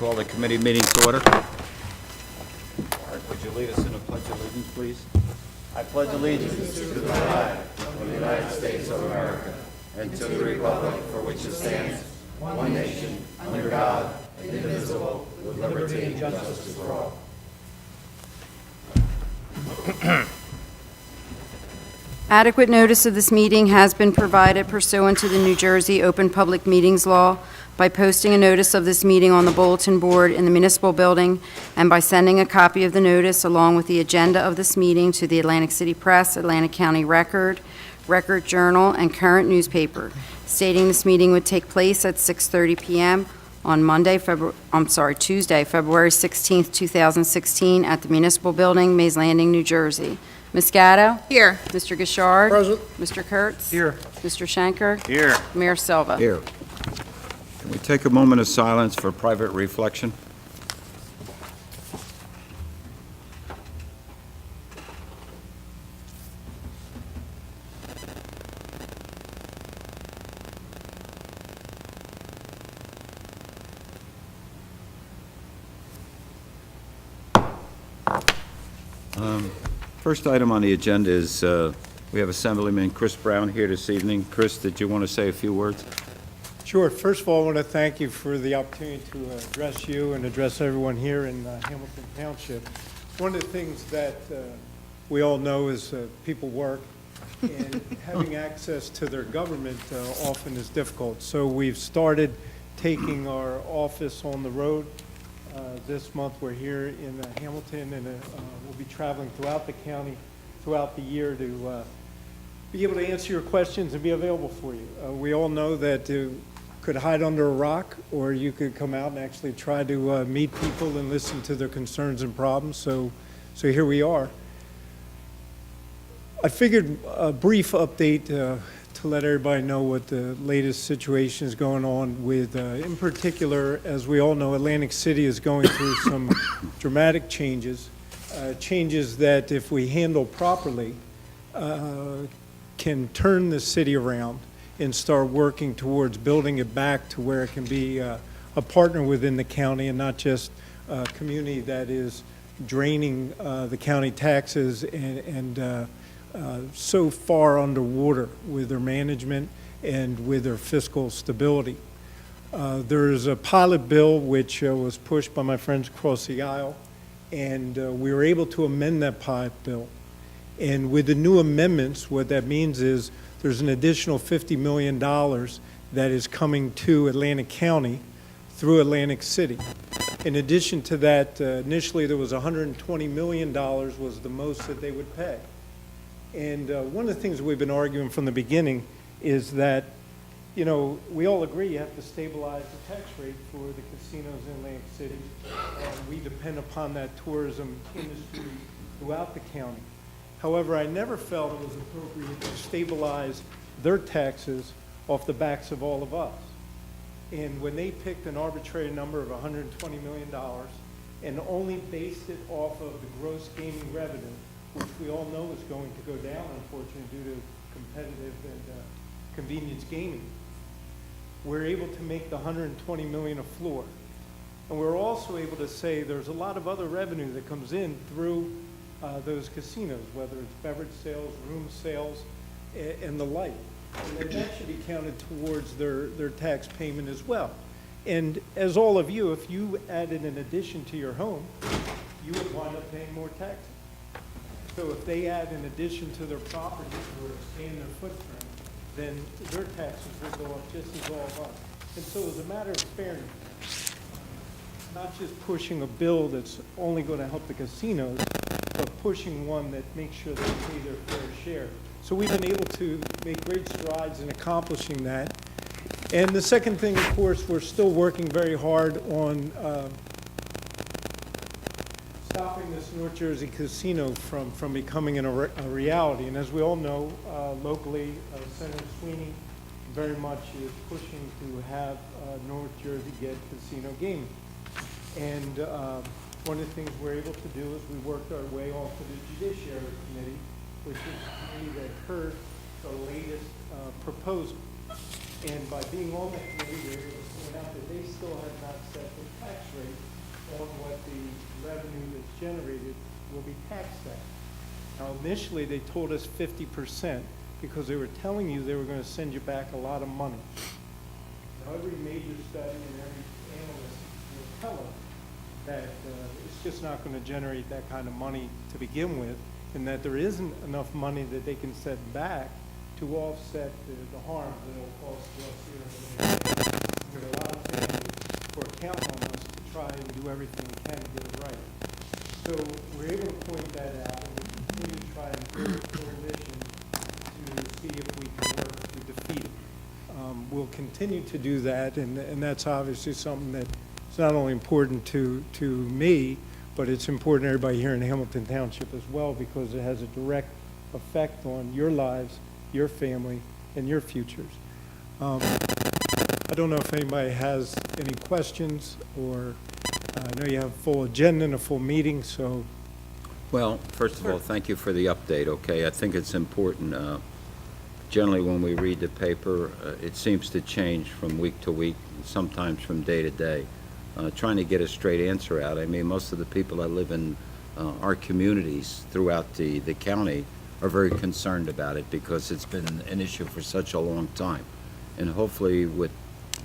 call the committee meeting to order. All right, would you lead us in a pledge of allegiance, please? I pledge allegiance to the flag of the United States of America and to the republic for which it stands, one nation, under God, indivisible, with liberty and justice for all. Adequate notice of this meeting has been provided pursuant to the New Jersey Open Public Meetings Law by posting a notice of this meeting on the bulletin board in the municipal building and by sending a copy of the notice along with the agenda of this meeting to the Atlantic City Press, Atlantic County Record, Record Journal, and Current Newspaper, stating this meeting would take place at 6:30 p.m. on Tuesday, February 16th, 2016, at the Municipal Building, Mays Landing, New Jersey. Ms. Gatto? Here. Mr. Gishard? Present. Mr. Kurtz? Here. Mr. Schenker? Here. Mayor Silva? Here. Can we take a moment of silence for private reflection? First item on the agenda is we have Assemblyman Chris Brown here this evening. Chris, did you want to say a few words? Sure. First of all, I want to thank you for the opportunity to address you and address everyone here in Hamilton Township. One of the things that we all know is people work, and having access to their government often is difficult. So we've started taking our office on the road. This month we're here in Hamilton, and we'll be traveling throughout the county throughout the year to be able to answer your questions and be available for you. We all know that you could hide under a rock, or you could come out and actually try to meet people and listen to their concerns and problems. So here we are. I figured a brief update to let everybody know what the latest situation is going on with, in particular, as we all know, Atlantic City is going through some dramatic changes, changes that if we handle properly can turn the city around and start working towards building it back to where it can be a partner within the county and not just a community that is draining the county taxes and so far underwater with their management and with their fiscal stability. There's a pilot bill which was pushed by my friends across the aisle, and we were able to amend that pilot bill. And with the new amendments, what that means is there's an additional $50 million that is coming to Atlantic County through Atlantic City. In addition to that, initially there was $120 million was the most that they would pay. And one of the things we've been arguing from the beginning is that, you know, we all agree you have to stabilize the tax rate for the casinos in Atlantic City. We depend upon that tourism industry throughout the county. However, I never felt it was appropriate to stabilize their taxes off the backs of all of us. And when they picked an arbitrary number of $120 million and only based it off of the gross gaming revenue, which we all know is going to go down, unfortunately, due to competitive and convenience gaming, we're able to make the $120 million a floor. And we're also able to say there's a lot of other revenue that comes in through those casinos, whether it's beverage sales, room sales, and the like. And that should be counted towards their tax payment as well. And as all of you, if you added an addition to your home, you would wind up paying more taxes. So if they add an addition to their property or expand their footprint, then their taxes will go up just as all of us. And so as a matter of fairness, not just pushing a bill that's only going to help the casinos, but pushing one that makes sure they pay their fair share. So we've been able to make great strides in accomplishing that. And the second thing, of course, we're still working very hard on stopping this North Jersey casino from becoming a reality. And as we all know, locally, Senator Sweeney very much is pushing to have North Jersey get casino gaming. And one of the things we're able to do is we worked our way off to the Judiciary Committee, which is the committee that heard the latest proposal. And by being on that committee, we were able to point out that they still have not set the tax rate on what the revenue that's generated will be taxed at. Now, initially, they told us 50% because they were telling you they were going to send you back a lot of money. Now, every major study and every analyst will tell us that it's just not going to generate that kind of money to begin with, and that there isn't enough money that they can set back to offset the harm that it'll cause to us here in the state. There are a lot of families who are counting on us to try and do everything we can to get it right. So we're able to point that out, and we continue to try and build a coalition to see if we can work to defeat it. We'll continue to do that, and that's obviously something that is not only important to me, but it's important to everybody here in Hamilton Township as well, because it has a direct effect on your lives, your family, and your futures. I don't know if anybody has any questions, or I know you have a full agenda and a full meeting, so. Well, first of all, thank you for the update, okay? I think it's important. Generally, when we read the paper, it seems to change from week to week, sometimes from day to day. Trying to get a straight answer out. I mean, most of the people that live in our communities throughout the county are very concerned about it because it's been an issue for such a long time. And hopefully with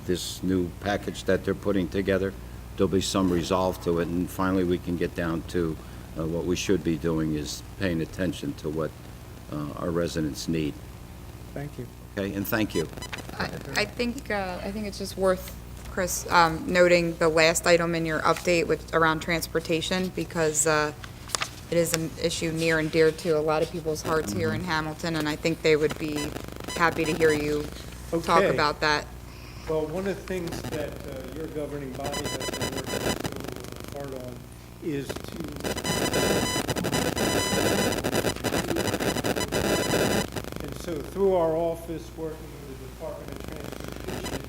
this new package that they're putting together, there'll be some resolve to it, and finally we can get down to what we should be doing is paying attention to what our residents need. Thank you. Okay, and thank you. I think it's just worth, Chris, noting the last item in your update with around transportation, because it is an issue near and dear to a lot of people's hearts here in Hamilton, and I think they would be happy to hear you talk Okay. about that. Well, one of the things that your governing body has been working so hard on is to and so through our office, working with the Department of Transportation,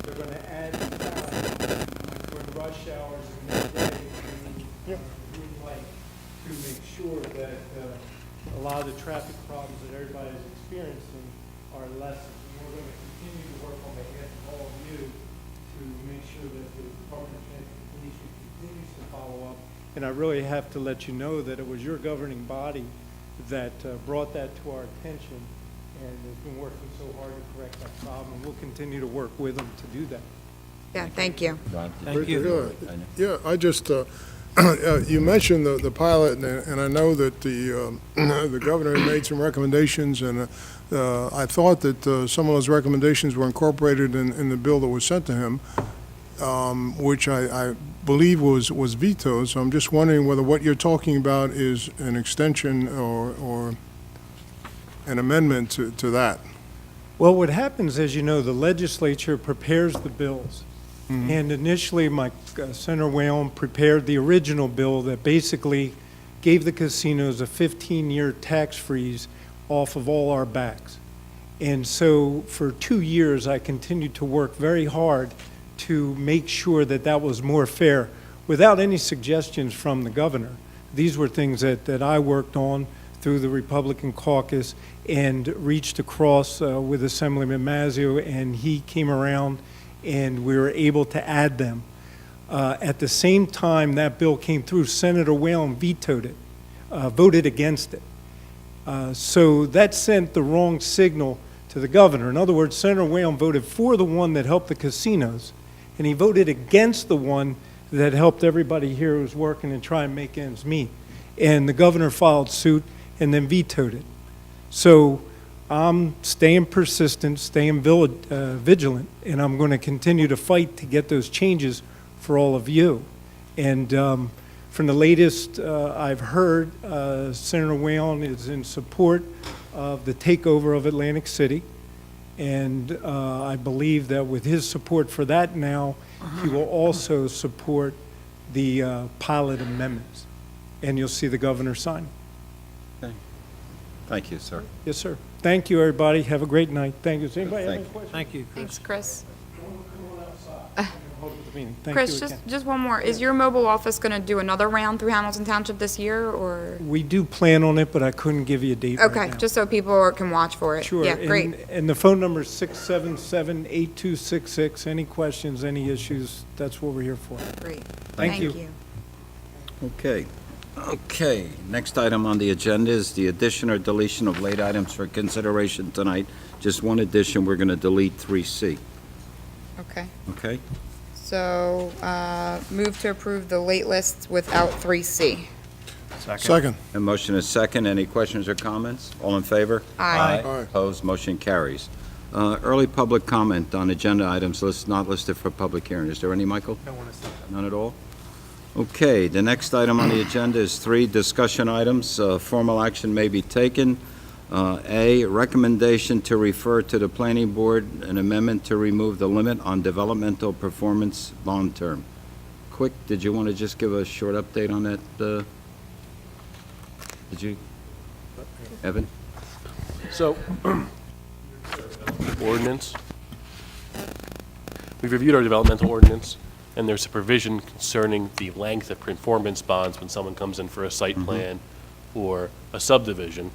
they're going to add time during rush hours and midday to green light to make sure that a lot of the traffic problems that everybody is experiencing are lessened. And we're going to continue to work on behalf of all of you to make sure that the Department of Transportation continues to follow up. And I really have to let you know that it was your governing body that brought that to our attention and has been working so hard to correct that problem. And we'll continue to work with them to do that. Yeah, thank you. Thank you. Yeah, I just, you mentioned the pilot, and I know that the governor made some recommendations, and I thought that some of those recommendations were incorporated in the bill that was sent to him, which I believe was vetoed. So I'm just wondering whether what you're talking about is an extension or an amendment to that. Well, what happens, as you know, the legislature prepares the bills. And initially, Senator Whalen prepared the original bill that basically gave the casinos a 15-year tax freeze off of all our backs. And so for 2 years, I continued to work very hard to make sure that that was more fair without any suggestions from the governor. These were things that I worked on through the Republican caucus and reached across with Assemblyman Mazzeo, and he came around and we were able to add them. At the same time that bill came through, Senator Whalen vetoed it, voted against it. So that sent the wrong signal to the governor. In other words, Senator Whalen voted for the one that helped the casinos, and he voted against the one that helped everybody here who's working and trying to make ends meet. And the governor followed suit and then vetoed it. So I'm staying persistent, staying vigilant, and I'm going to continue to fight to get those changes for all of you. And from the latest I've heard, Senator Whalen is in support of the takeover of Atlantic City, and I believe that with his support for that now, he will also support the pilot amendments, and you'll see the governor sign. Okay. Thank you, sir. Yes, sir. Thank you, everybody. Have a great night. Thank you. Does anybody have any Thank you. questions? Thank you, Chris. Thanks, Chris. Come on outside. hold up the meeting. Thank Chris, you just, again. just one more. Is your mobile office going to do another round through Hamilton Township this year, or? We do plan on it, but I couldn't give you a date right Okay, now. just so people can watch for it. Sure. Yeah, great. And the phone number is 677-8266. Any questions, any issues, that's what we're here for. Great. Thank you. Okay. Okay, next item on the agenda is the addition or deletion of late items for consideration tonight. Just one addition, we're going to delete 3C, Okay. okay? So, move to approve the late lists without 3C. Second. A motion is second. Any questions or comments? All in favor? Aye. Aye. Opposed, motion carries. Early public comment on agenda items not listed for public hearing. Is there any, Michael? None at all? Okay, the next item on the agenda is 3 discussion items. Formal action may be taken. A, recommendation to refer to the planning board an amendment to remove the limit on developmental performance bond term. Quick, did you want to just give a short update on that? Did you? Evan? So, ordinance. We've reviewed our developmental ordinance, and there's a provision concerning the length of performance bonds when someone comes in for a site plan or a subdivision.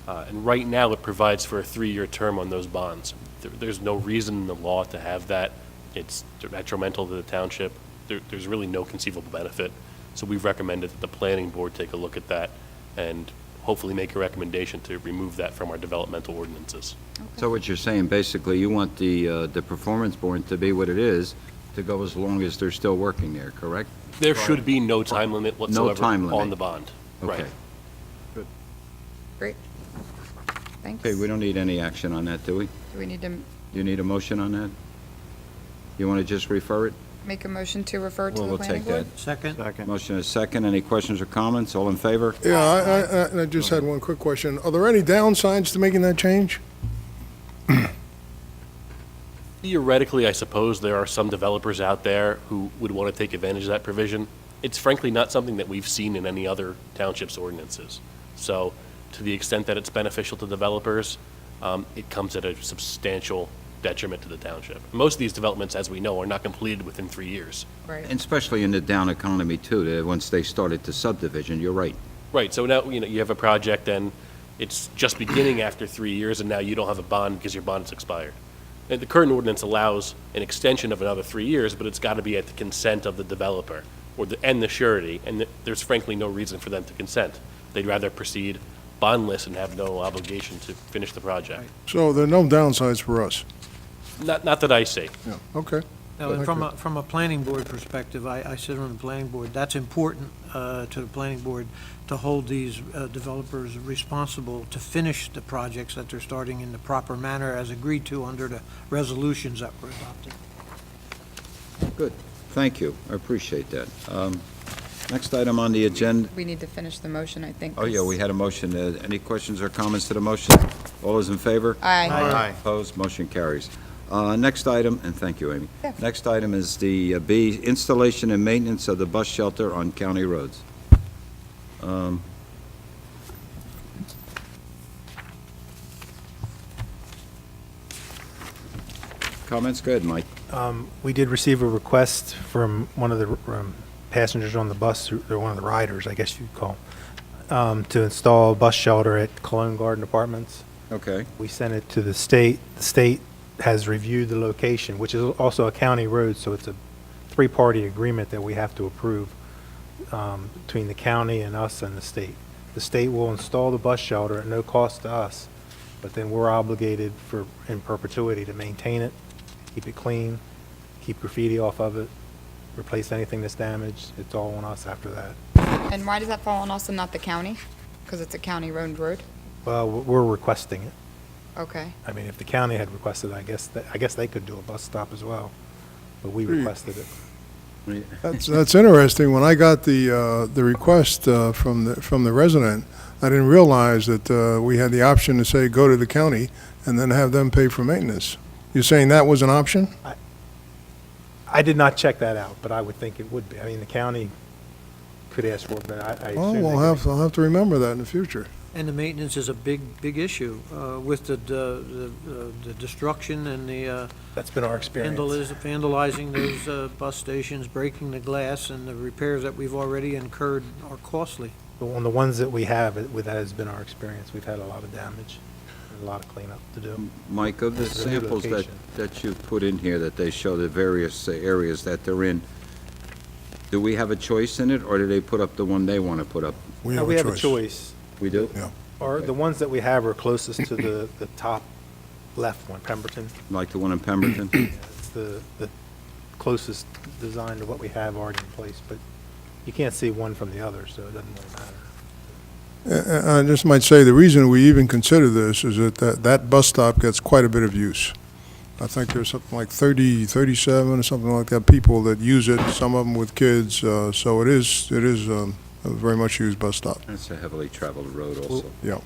And right now, it provides for a 3-year term on those bonds. There's no reason in the law to have that. It's detrimental to the township. There's really no conceivable benefit. So we've recommended that the planning board take a look at that and hopefully make a recommendation to remove that from our developmental ordinances. So what you're saying, basically, you want the performance bond to be what it is, to go as long as they're still working there, correct? There should be no time limit whatsoever time limit. on the bond. Right. Okay. Great. Thanks. Okay, we don't need any action on that, do we? Do we need to You need a motion on that? You want to just refer it? make a motion to refer to Well, the we'll planning take board? that. Second. Motion is second. Any questions or comments? All in favor? Yeah, I just had one quick question. Are there any downsides to making that change? Theoretically, I suppose there are some developers out there who would want to take advantage of that provision. It's frankly not something that we've seen in any other township's ordinances. So to the extent that it's beneficial to developers, it comes at a substantial detriment to the township. Most of these developments, as we know, are not completed within 3 years. Right. And especially in the down economy, too, that once they started to subdivision, you're right. Right, so now, you have a project and it's just beginning after 3 years and now you don't have a bond because your bond's expired. And the current ordinance allows an extension of another 3 years, but it's got to be at the consent of the developer and the surety, and there's frankly no reason for them to consent. They'd rather proceed bondless and have no obligation to finish the project. So there are no downsides for us? Not that I see. Yeah, okay. Now, and from a planning board perspective, I sit on the planning board. That's important to the planning board to hold these developers responsible to finish the projects that they're starting in the proper manner as agreed to under the resolutions that were adopted. Good. Thank you. I appreciate that. Next item on the agenda. We need to finish the motion, I think. Oh, yeah, we had a motion. Any questions or comments to the motion? All those in favor? Aye. Opposed? Motion carries. Next item, and thank you, Amy. Yeah. Next item is the B, installation and maintenance of the bus shelter on county roads. Comments? Go ahead, Mike. We did receive a request from one of the passengers on the bus, or one of the riders, I guess you'd call, to install a bus shelter at Cologne Garden Apartments. Okay. We sent it to the state. The state has reviewed the location, which is also a county road, so it's a 3-party agreement that we have to approve between the county and us and the state. The state will install the bus shelter at no cost to us, but then we're obligated in perpetuity to maintain it, keep it clean, keep graffiti off of it, replace anything that's damaged. It's all on us after that. And why does that fall on us and not the county? Because it's a county-owned road? Well, we're requesting it. Okay. I mean, if the county had requested it, I guess they could do a bus stop as well, but we requested it. That's interesting. When I got the request from the resident, I didn't realize that we had the option to say, go to the county and then have them pay for maintenance. You're saying that was an option? I did not check that out, but I would think it would be. I mean, the county could ask for it, but I Well, assume I'll have to remember that in the future. And the maintenance is a big issue with the destruction and the That's been our experience. vandalizing those bus stations, breaking the glass, and the repairs that we've already incurred are costly. On the ones that we have, that has been our experience. We've had a lot of damage, and a lot of cleanup to do. Mike, of the It's a new samples location. that you've put in here, that they show the various areas that they're in, do we have a choice in it, or do they put up the one they want to put up? We No, have we a have a choice. choice. We do? Yeah. Or the ones that we have are closest to the top left one, Pemberton. Like the one in Pemberton? It's the closest design to what we have already in place, but you can't see one from the other, so it doesn't really matter. I just might say, the reason we even consider this is that bus stop gets quite a bit of use. I think there's something like 37 or something like that, people that use it, some of them with kids, so it is a very much used bus stop. That's a heavily traveled road also. Yeah.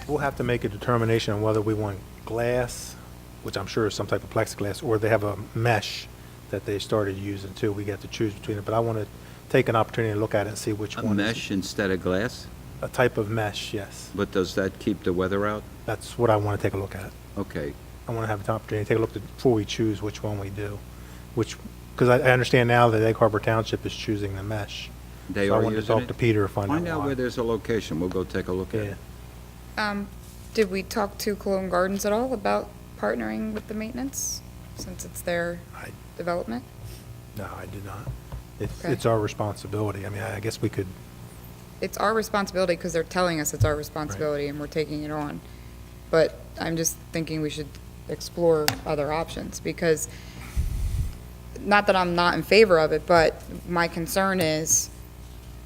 We'll have to make a determination on whether we want glass, which I'm sure is some type of plexiglass, or they have a mesh that they started using too. We got to choose between it, but I want to take an opportunity to look at it and see which A one. is- mesh instead of glass? A type of mesh, yes. But does that keep the weather out? That's what I want to take a look at. Okay. I want to have an opportunity to take a look before we choose which one we do. Because I understand now that Egg Harbor Township is choosing the mesh. They So I are wanted to using talk to it? Peter to find out Find out why. where there's a location. We'll go take a look at Yeah. it. Did we talk to Cologne Gardens at all about partnering with the maintenance, since it's their I- development? No, I did not. Okay. It's our responsibility. I mean, I guess we could, It's our responsibility because they're telling us it's our responsibility and we're taking it on. But I'm just thinking we should explore other options because, not that I'm not in favor of it, but my concern is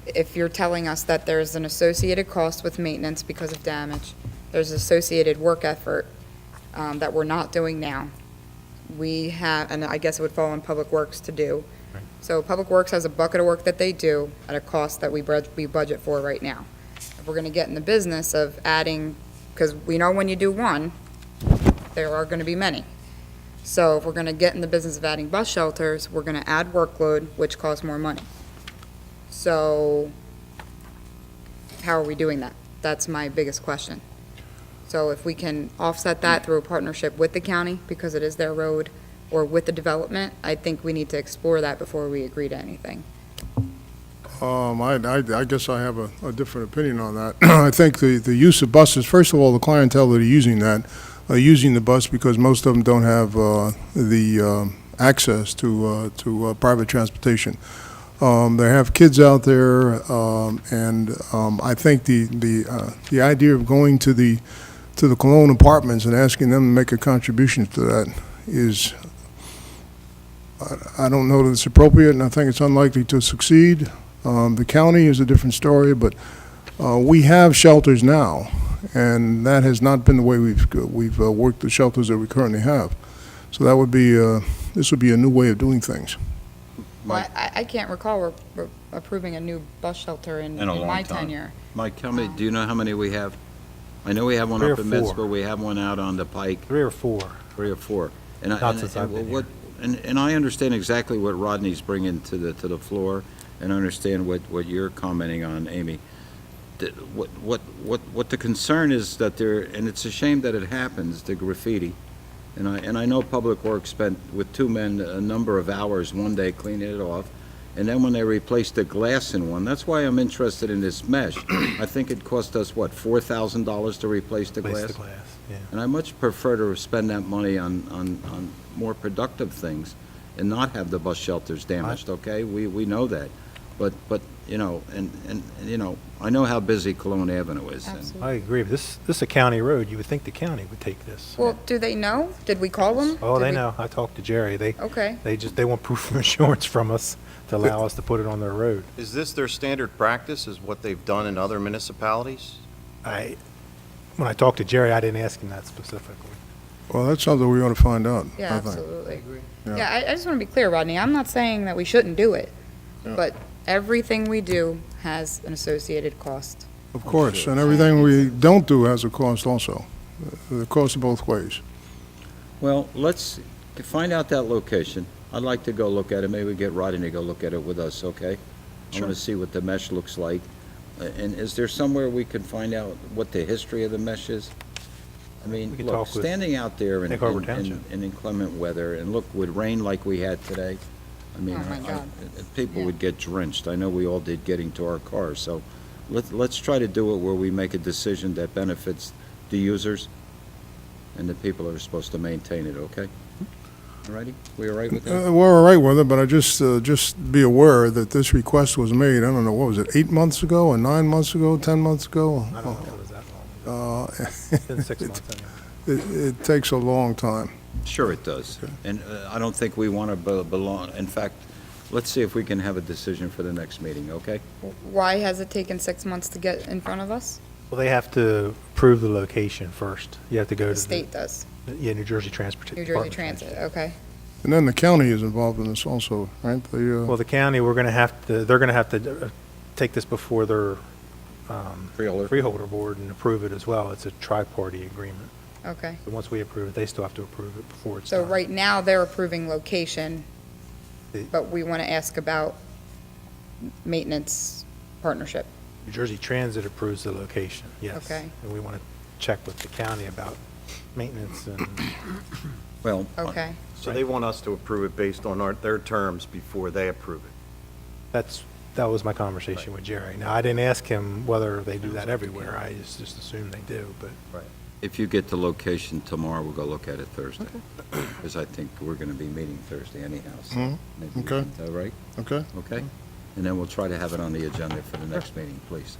if you're telling us that there's an associated cost with maintenance because of damage, there's associated work effort that we're not doing now. We have, and I guess it would fall on Public Works to do. Right. So Public Works has a bucket of work that they do at a cost that we budget for right now. If we're gonna get in the business of adding, because we know when you do one, there are gonna be many. So if we're gonna get in the business of adding bus shelters, we're gonna add workload, which costs more money. So how are we doing that? That's my biggest question. So if we can offset that through a partnership with the county, because it is their road, or with the development, I think we need to explore that before we agree to anything. I guess I have a different opinion on that. I think the use of buses, first of all, the clientele that are using that, are using the bus because most of them don't have the access to private transportation. They have kids out there, and I think the idea of going to the Cologne apartments and asking them to make a contribution to that is, I don't know that it's appropriate, and I think it's unlikely to succeed. The county is a different story, but we have shelters now, and that has not been the way we've worked the shelters that we currently have. So that would be, this would be a new way of doing things. Well, I can't recall we're approving a new bus shelter in In a long my time. tenure. Mike, tell me, do you know how many we have? I know we have one 3 or up in 4. Metzger, we have one out on the Pike, 3 or 4. 3 or 4. And I- Not and- since I've been what- And I understand exactly what Rodney's bringing to the floor, and I understand what you're commenting on, Amy. What the concern is that there, and it's a shame that it happens, the graffiti. And I know Public Works spent, with 2 men, a number of hours one day cleaning it off. And then when they replaced the glass in one, that's why I'm interested in this mesh. I think it cost us, what, $4,000 to replace the Place glass? the glass, yeah. And I much prefer to spend that money on more productive things and not have the bus shelters damaged, okay? We know that. But, you know, and you know, I know how busy Cologne Avenue is. and- Absolutely. I agree. This is a county road. You would think the county would take this. Well, do they know? Did we call them? Oh, Did they we- know. I talked to Jerry. Okay. They want proof of insurance from us to allow us to put it on their road. Is this their standard practice, is what they've done in other municipalities? When I talked to Jerry, I didn't ask him that specifically. Well, that's something we ought to find out, Yeah, I think. absolutely. Yeah. Yeah, I just want to be clear, Rodney, I'm not saying that we shouldn't do it, Yeah. but everything we do has an associated cost. Of course, and everything we don't do has a cost also. The cost both ways. Well, let's find out that location. I'd like to go look at it. Maybe we get Rodney to go look at it with us, okay? I want to see what the mesh looks like. And is there somewhere we could find out what the history of the mesh is? I mean, We could look, talk with standing out there Egg Harbor Township. in inclement weather, and look, with rain like we had today, I mean, Oh, my God. people Yeah. would get drenched. I know we all did getting to our cars, so let's try to do it where we make a decision that benefits the users and the people that are supposed to maintain it, okay? All righty? We all right with that? We're all right with it, but I just be aware that this request was made, I don't know, what was it, 8 months ago, or 9 months ago, 10 months ago? I don't know if it was that long. It's been 6 months anyway. It takes a long time. Sure it does. And I don't think we want to belong, in fact, let's see if we can have a decision for the next meeting, okay? Why has it taken 6 months to get in front of us? Well, they have to approve the location first. You have to go to The state does. Yeah, New Jersey Transportation. New Jersey Transit, okay. And then the county is involved in this also, right? Well, the county, they're gonna have to take this before their freeholder board and approve it as well. It's a tri-party agreement. Okay. So once we approve it, they still have to approve it before it's So done. right now, they're approving location, The- but we want to ask about maintenance partnership. New Jersey Transit approves the location, yes. Okay. And we want to check with the county about maintenance and, Well, Okay. So they want us to approve it based on their terms before they approve it. that was my conversation with Jerry. Now, I didn't ask him whether they do that everywhere. I just assumed they do, but. if you get the location tomorrow, we'll go look at it Thursday. Because I think we're going to be meeting Thursday anyhow, so Mhm. maybe we Okay. can- all right? Okay? Okay? And then we'll try to have it on the agenda for the next meeting, please.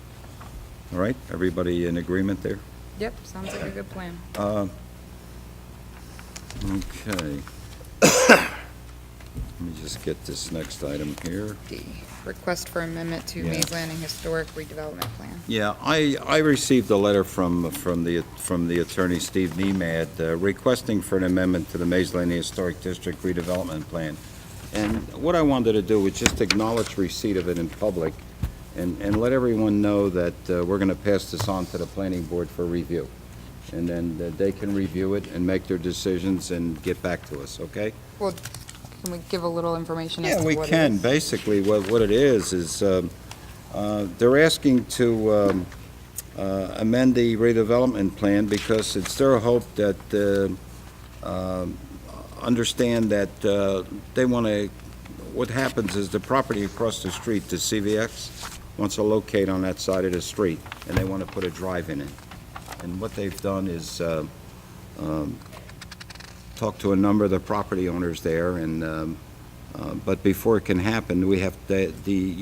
All right? Everybody in agreement there? Yep, sounds like a good plan. Okay. Let me just get this next item here. D, request for amendment to Yeah. Mays Landing Historic Redevelopment Plan. Yeah, I received a letter from the attorney, Steve Nemad, requesting for an amendment to the Mays Landing Historic District redevelopment plan. And what I wanted to do was just acknowledge receipt of it in public and let everyone know that we're going to pass this on to the planning board for review. And then they can review it and make their decisions and get back to us, okay? Well, can we give a little information as Yeah, to we what it can. is? Basically, what it is they're asking to amend the redevelopment plan because it's their hope that, understand that they want to, what happens is the property across the street, the CVX, wants to locate on that side of the street, and they want to put a drive in it. And what they've done is talk to a number of the property owners there, and but before it can happen, you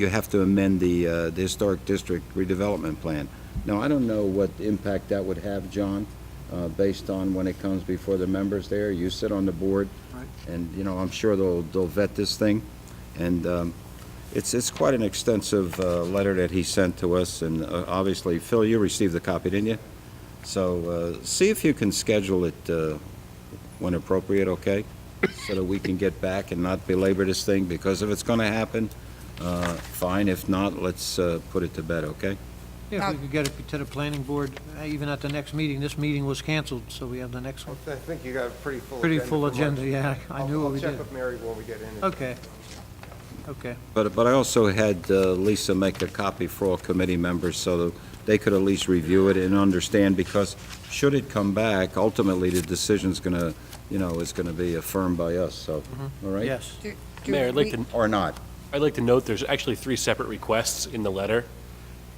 have to amend the historic district redevelopment plan. Now, I don't know what impact that would have, John, based on when it comes before the members there. You sit on the board, Right. and I'm sure they'll vet this thing, and it's quite an extensive letter that he sent to us, and obviously, Phil, you received the copy, didn't you? So see if you can schedule it when appropriate, okay? So that we can get back and not belabor this thing, because if it's going to happen, fine. If not, let's put it to bed, okay? Yeah, if we could get it to the planning board, even at the next meeting. This meeting was canceled, so we have the next one. I think you got a pretty full agenda. Pretty full for agenda, March. yeah, I knew what we I'll check did. with Mary when we get in. Okay, okay. But I also had Lisa make a copy for all committee members so that they could at least review it and understand, because should it come back, ultimately the decision's going to, is going to be affirmed by us, so, all right? Yes. Do Mayor, we- Or not. I'd like to note there's actually 3 separate requests in the letter.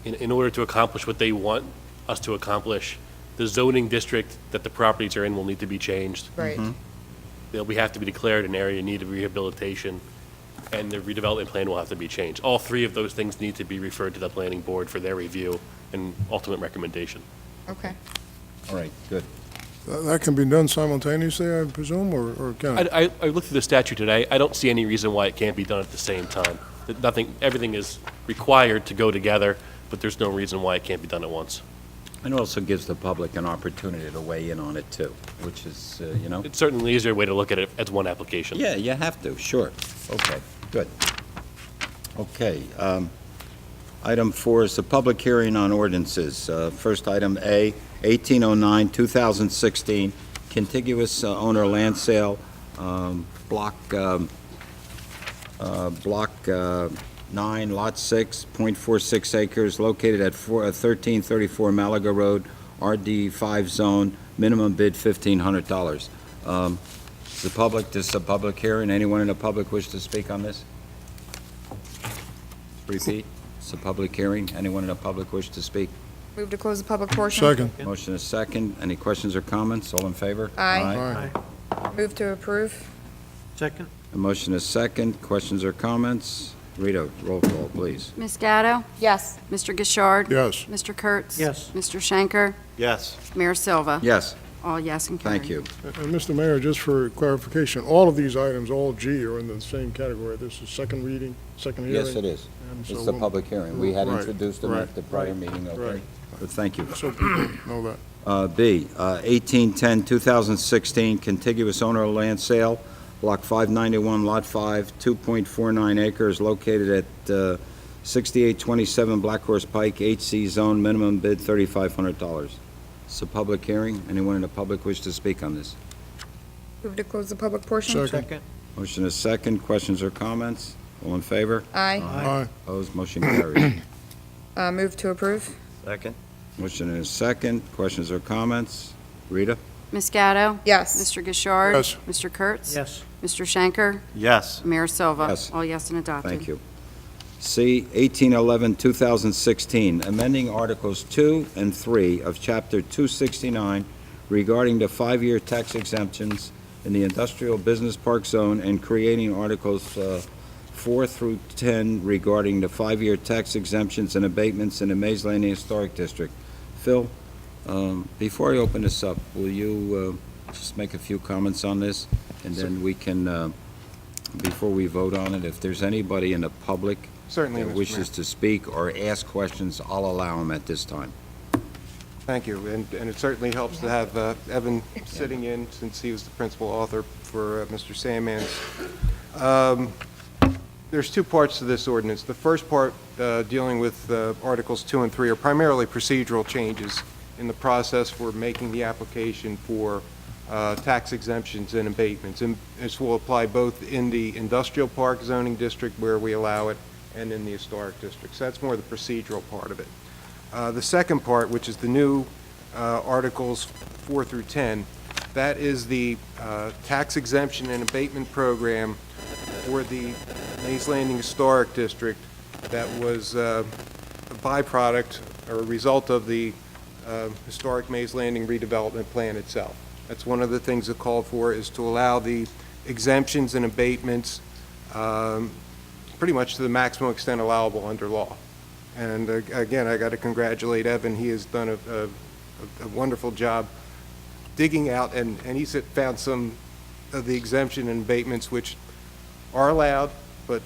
In order to accomplish what they want us to accomplish, the zoning district that the properties are in will need to be changed. Right. We have to be declared an area in need of rehabilitation, and the redevelopment plan will have to be changed. All 3 of those things need to be referred to the planning board for their review and ultimate recommendation. Okay. All right, good. That can be done simultaneously, I presume, or can it? I looked through the statute today. I don't see any reason why it can't be done at the same time. Everything is required to go together, but there's no reason why it can't be done at once. And it also gives the public an opportunity to weigh in on it, too, which is, It's certainly an easier way to look at it as one application. Yeah, you have to, sure. Okay, good. Okay, item 4 is the public hearing on ordinances. First item A, 1809, 2016, contiguous owner land sale, block 9, Lot 6, .46 acres, located at 1334 Malaga Road, RD5 zone, minimum bid $1,500. The public, this is a public hearing. Anyone in the public wish to speak on this? Repeat, it's a public hearing. Anyone in the public wish to speak? Move to close the public portion. Second. Motion is second. Any questions or comments? All in favor? Aye. Aye. Move to approve. Second? A motion is second. Questions or comments? Rita, roll call, please. Ms. Gatto? Yes. Mr. Gishard? Yes. Mr. Kurtz? Yes. Mr. Schenker? Yes. Mayor Silva? Yes, All yes and carried. thank you. And Mr. Mayor, just for clarification, all of these items, all G, are in the same category. This is second reading, second hearing? Yes, it is. And so It's a we'll- public hearing. We had Right, introduced them right, at the prior right, meeting, okay? right. But thank you. So people know that. B, 1810-2016, contiguous owner of land sale, Block 591, Lot 5, 2.49 acres, located at 6827 Black Horse Pike, HC Zone, minimum bid $3,500. It's a public hearing. Anyone in the public wish to speak on this? Move to close the public portion. Second? Motion is second. Questions or comments? All in favor? Aye. Aye. Opposed? Motion carries. Move to approve. Second? Motion is second. Questions or comments? Rita? Ms. Gatto? Yes. Mr. Gishard? Yes. Mr. Kurtz? Yes. Mr. Schenker? Yes. Mayor Silva? Yes. All yes and adopted. Thank you. C, 1811-2016, amending Articles 2 and 3 of Chapter 269 regarding the 5-year tax exemptions in the Industrial Business Park Zone and creating Articles 4 through 10 regarding the 5-year tax exemptions and abatements in the Mays Landing Historic District. Phil, before I open this up, will you just make a few comments on this? And then we can, before we vote on it, if there's anybody in the public Certainly, that Mr. wishes to speak or ask questions, I'll allow them at this time. Thank you, and it certainly helps to have Evan sitting in, since he was the principal author for Mr. Sandman's. There's two parts to this ordinance. The first part, dealing with Articles 2 and 3, are primarily procedural changes in the process for making the application for tax exemptions and abatements. And this will apply both in the industrial park zoning district, where we allow it, and in the historic district. So that's more the procedural part of it. The second part, which is the new Articles 4 through 10, that is the tax exemption and abatement program for the Mays Landing Historic District that was a byproduct or a result of the historic Mays Landing redevelopment plan itself. That's one of the things it called for, is to allow the exemptions and abatements pretty much to the maximum extent allowable under law. And again, I got to congratulate Evan. He has done a wonderful job digging out, and he's found some of the exemption and abatements which are allowed, but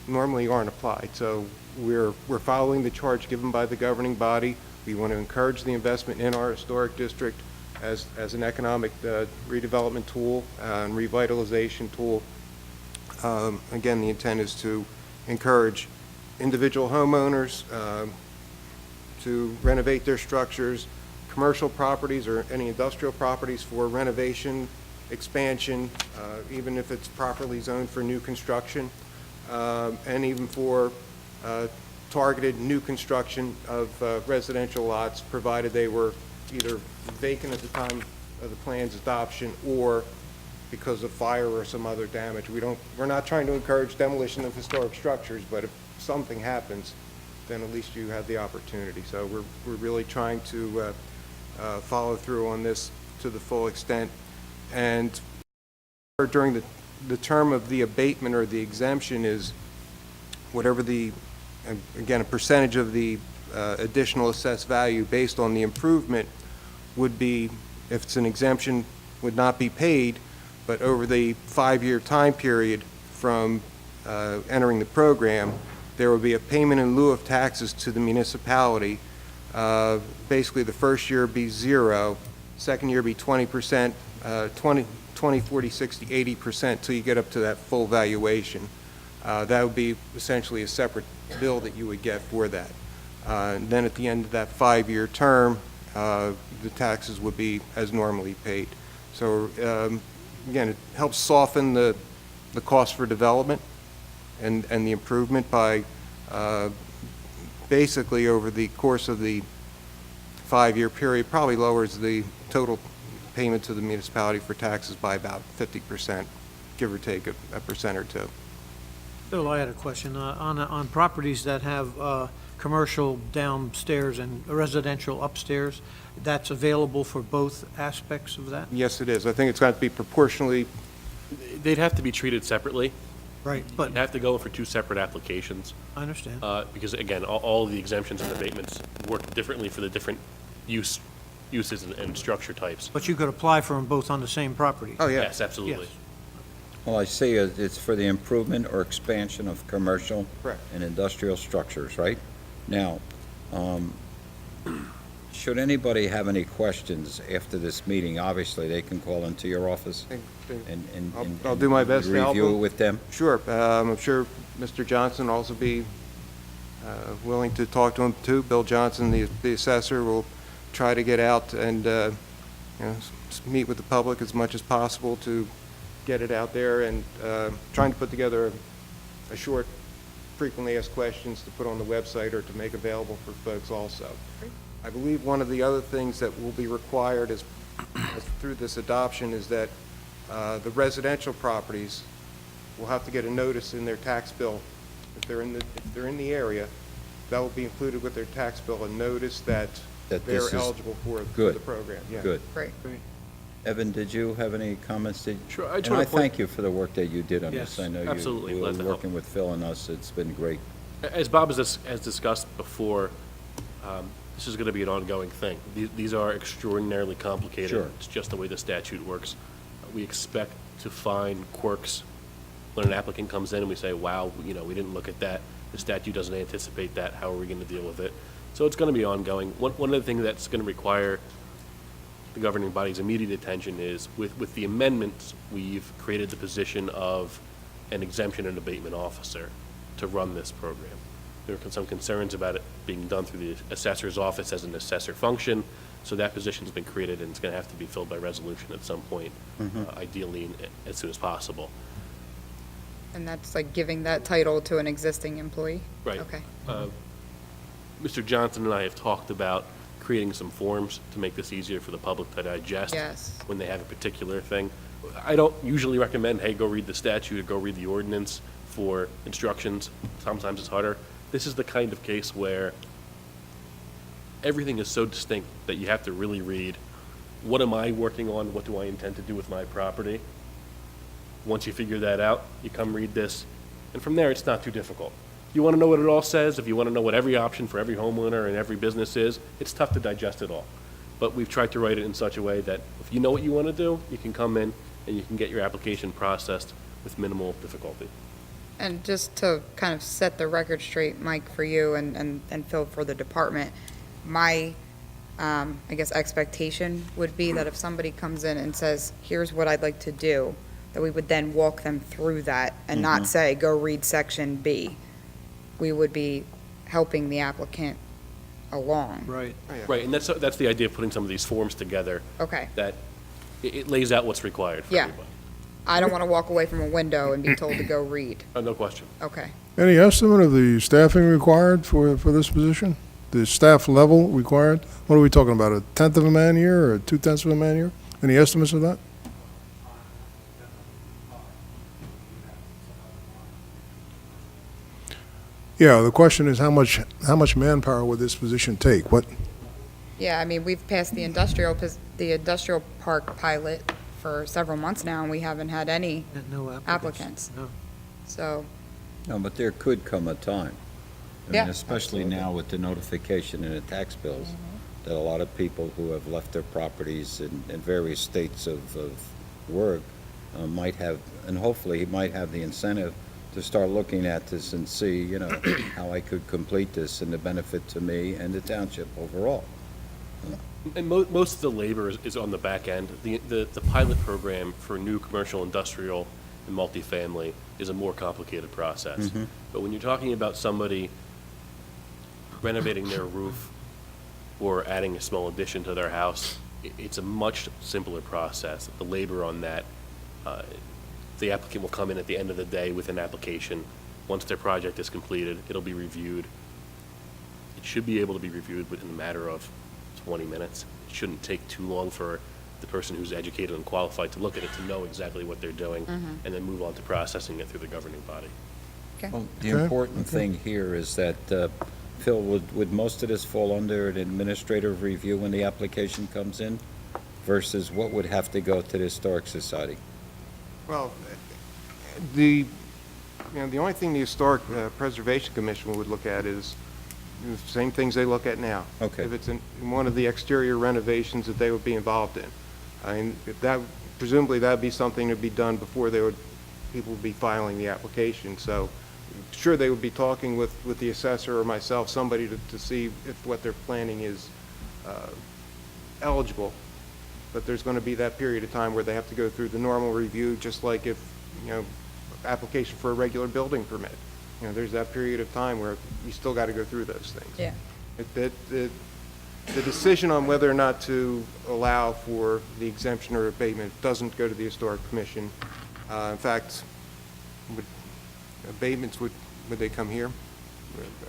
normally aren't applied. So we're following the charge given by the governing body. We want to encourage the investment in our historic district as an economic redevelopment tool and revitalization tool. Again, the intent is to encourage individual homeowners to renovate their structures, commercial properties or any industrial properties for renovation, expansion, even if it's properly zoned for new construction, and even for targeted new construction of residential lots, provided they were either vacant at the time of the plan's adoption or because of fire or some other damage. We're not trying to encourage demolition of historic structures, but if something happens, then at least you have the opportunity. So we're really trying to follow through on this to the full extent. And during the term of the abatement or the exemption is whatever the, again, a percentage of the additional assessed value based on the improvement would be, if it's an exemption, would not be paid, but over the 5-year time period from entering the program, there would be a payment in lieu of taxes to the municipality. Basically, the first year would be 0, second year would be 20%, 20, 40, 60, 80% till you get up to that full valuation. That would be essentially a separate bill that you would get for that. And then at the end of that 5-year term, the taxes would be as normally paid. So again, it helps soften the cost for development and the improvement by basically over the course of the 5-year period, probably lowers the total payment to the municipality for taxes by about 50%, give or take a percent or two. Bill, I had a question. On properties that have commercial downstairs and residential upstairs, that's available for both aspects of that? Yes, it is. I think it's got to be proportionally, They'd have to be treated separately. Right, but You'd have to go for 2 separate applications, I understand. because again, all of the exemptions and abatements work differently for the different uses and structure types. But you could apply for them both on the same property? oh, yeah. Yes, absolutely. Yes. Well, I see it's for the improvement or expansion of commercial Correct. and industrial structures, right? Now, should anybody have any questions after this meeting, obviously, they can call into your office and I'll do my best to help review it them. with them. Sure. I'm sure Mr. Johnson will also be willing to talk to him, too. Bill Johnson, the assessor, will try to get out and, meet with the public as much as possible to get it out there, and trying to put together a short, frequently asked questions to put on the website or to make available for folks also. I believe one of the other things that will be required as through this adoption is that the residential properties will have to get a notice in their tax bill. If they're in the area, that will be included with their tax bill, a notice that That they're this is eligible for the good. program. Yeah. Good. Great. Evan, did you have any comments? Sure, I And just want I to point, thank you for the work that you did on this. Yes, I know absolutely. you Glad were to help. working with Phil and us. It's been great. as Bob has discussed before, this is going to be an ongoing thing. These are extraordinarily complicated. Sure. It's just the way the statute works. We expect to find quirks when an applicant comes in and we say, wow, we didn't look at that. The statute doesn't anticipate that. How are we going to deal with it? So it's going to be ongoing. One of the things that's going to require the governing body's immediate attention is with the amendments, we've created the position of an exemption and abatement officer to run this program. There are some concerns about it being done through the assessor's office as an assessor function, so that position's been created and it's going to have to be filled by resolution at some point, ideally as soon as possible. And that's like giving that title to an existing employee? Right. Okay. Mr. Johnson and I have talked about creating some forms to make this easier for the public to digest Yes. when they have a particular thing. I don't usually recommend, hey, go read the statute or go read the ordinance for instructions. Sometimes it's harder. This is the kind of case where everything is so distinct that you have to really read, what am I working on? What do I intend to do with my property? Once you figure that out, you come read this, and from there, it's not too difficult. You want to know what it all says, if you want to know what every option for every homeowner and every business is, it's tough to digest it all. But we've tried to write it in such a way that if you know what you want to do, you can come in and you can get your application processed with minimal difficulty. And just to kind of set the record straight, Mike, for you and Phil for the department, my, I guess, expectation would be that if somebody comes in and says, here's what I'd like to do, that we would then walk them through that and not say, go read section B. We would be helping the applicant along. Right. Right, and that's the idea of putting some of these forms together, Okay. that it lays out what's required for Yeah. everybody. I don't want to walk away from a window and be told to go read. No question. Okay. Any estimate of the staffing required for this position? The staff level required? What are we talking about, a tenth of a man year or 2/10 of a man year? Any estimates of that? Yeah, the question is how much manpower would this position take? What, Yeah, I mean, we've passed the industrial park pilot for several months now, and we haven't had any, No Applicants. No. so, No, but there could come a time. I Yeah, mean, especially now with the notification in the tax bills, that a lot of people who have left their properties in various states of work might have, and hopefully might have the incentive to start looking at this and see, how I could complete this and the benefit to me and the township overall. And most of the labor is on the back end. The pilot program for new commercial, industrial, and multifamily is a more complicated process. But when you're talking about somebody renovating their roof or adding a small addition to their house, it's a much simpler process. The labor on that, the applicant will come in at the end of the day with an application Once their project is completed, it'll be reviewed. It should be able to be reviewed within a matter of 20 minutes. It shouldn't take too long for the person who's educated and qualified to look at it to know exactly what they're doing, and then move on to processing it through the governing body. Well, the Okay. important thing here is that, Phil, would most of this fall under an administrative review when the application comes in versus what would have to go to the Historic Society? Well, the only thing the Historic Preservation Commission would look at is the same things they look at now. Okay. If it's in one of the exterior renovations that they would be involved in. I mean, if that, presumably that'd be something that'd be done before people would be filing the application. So, sure, they would be talking with the assessor or myself, somebody to see if what they're planning is eligible. But there's going to be that period of time where they have to go through the normal review, just like if, application for a regular building permit. There's that period of time where you still got to go through those things. Yeah. The decision on whether or not to allow for the exemption or abatement doesn't go to the Historic Commission. In fact, abatements, would they come here?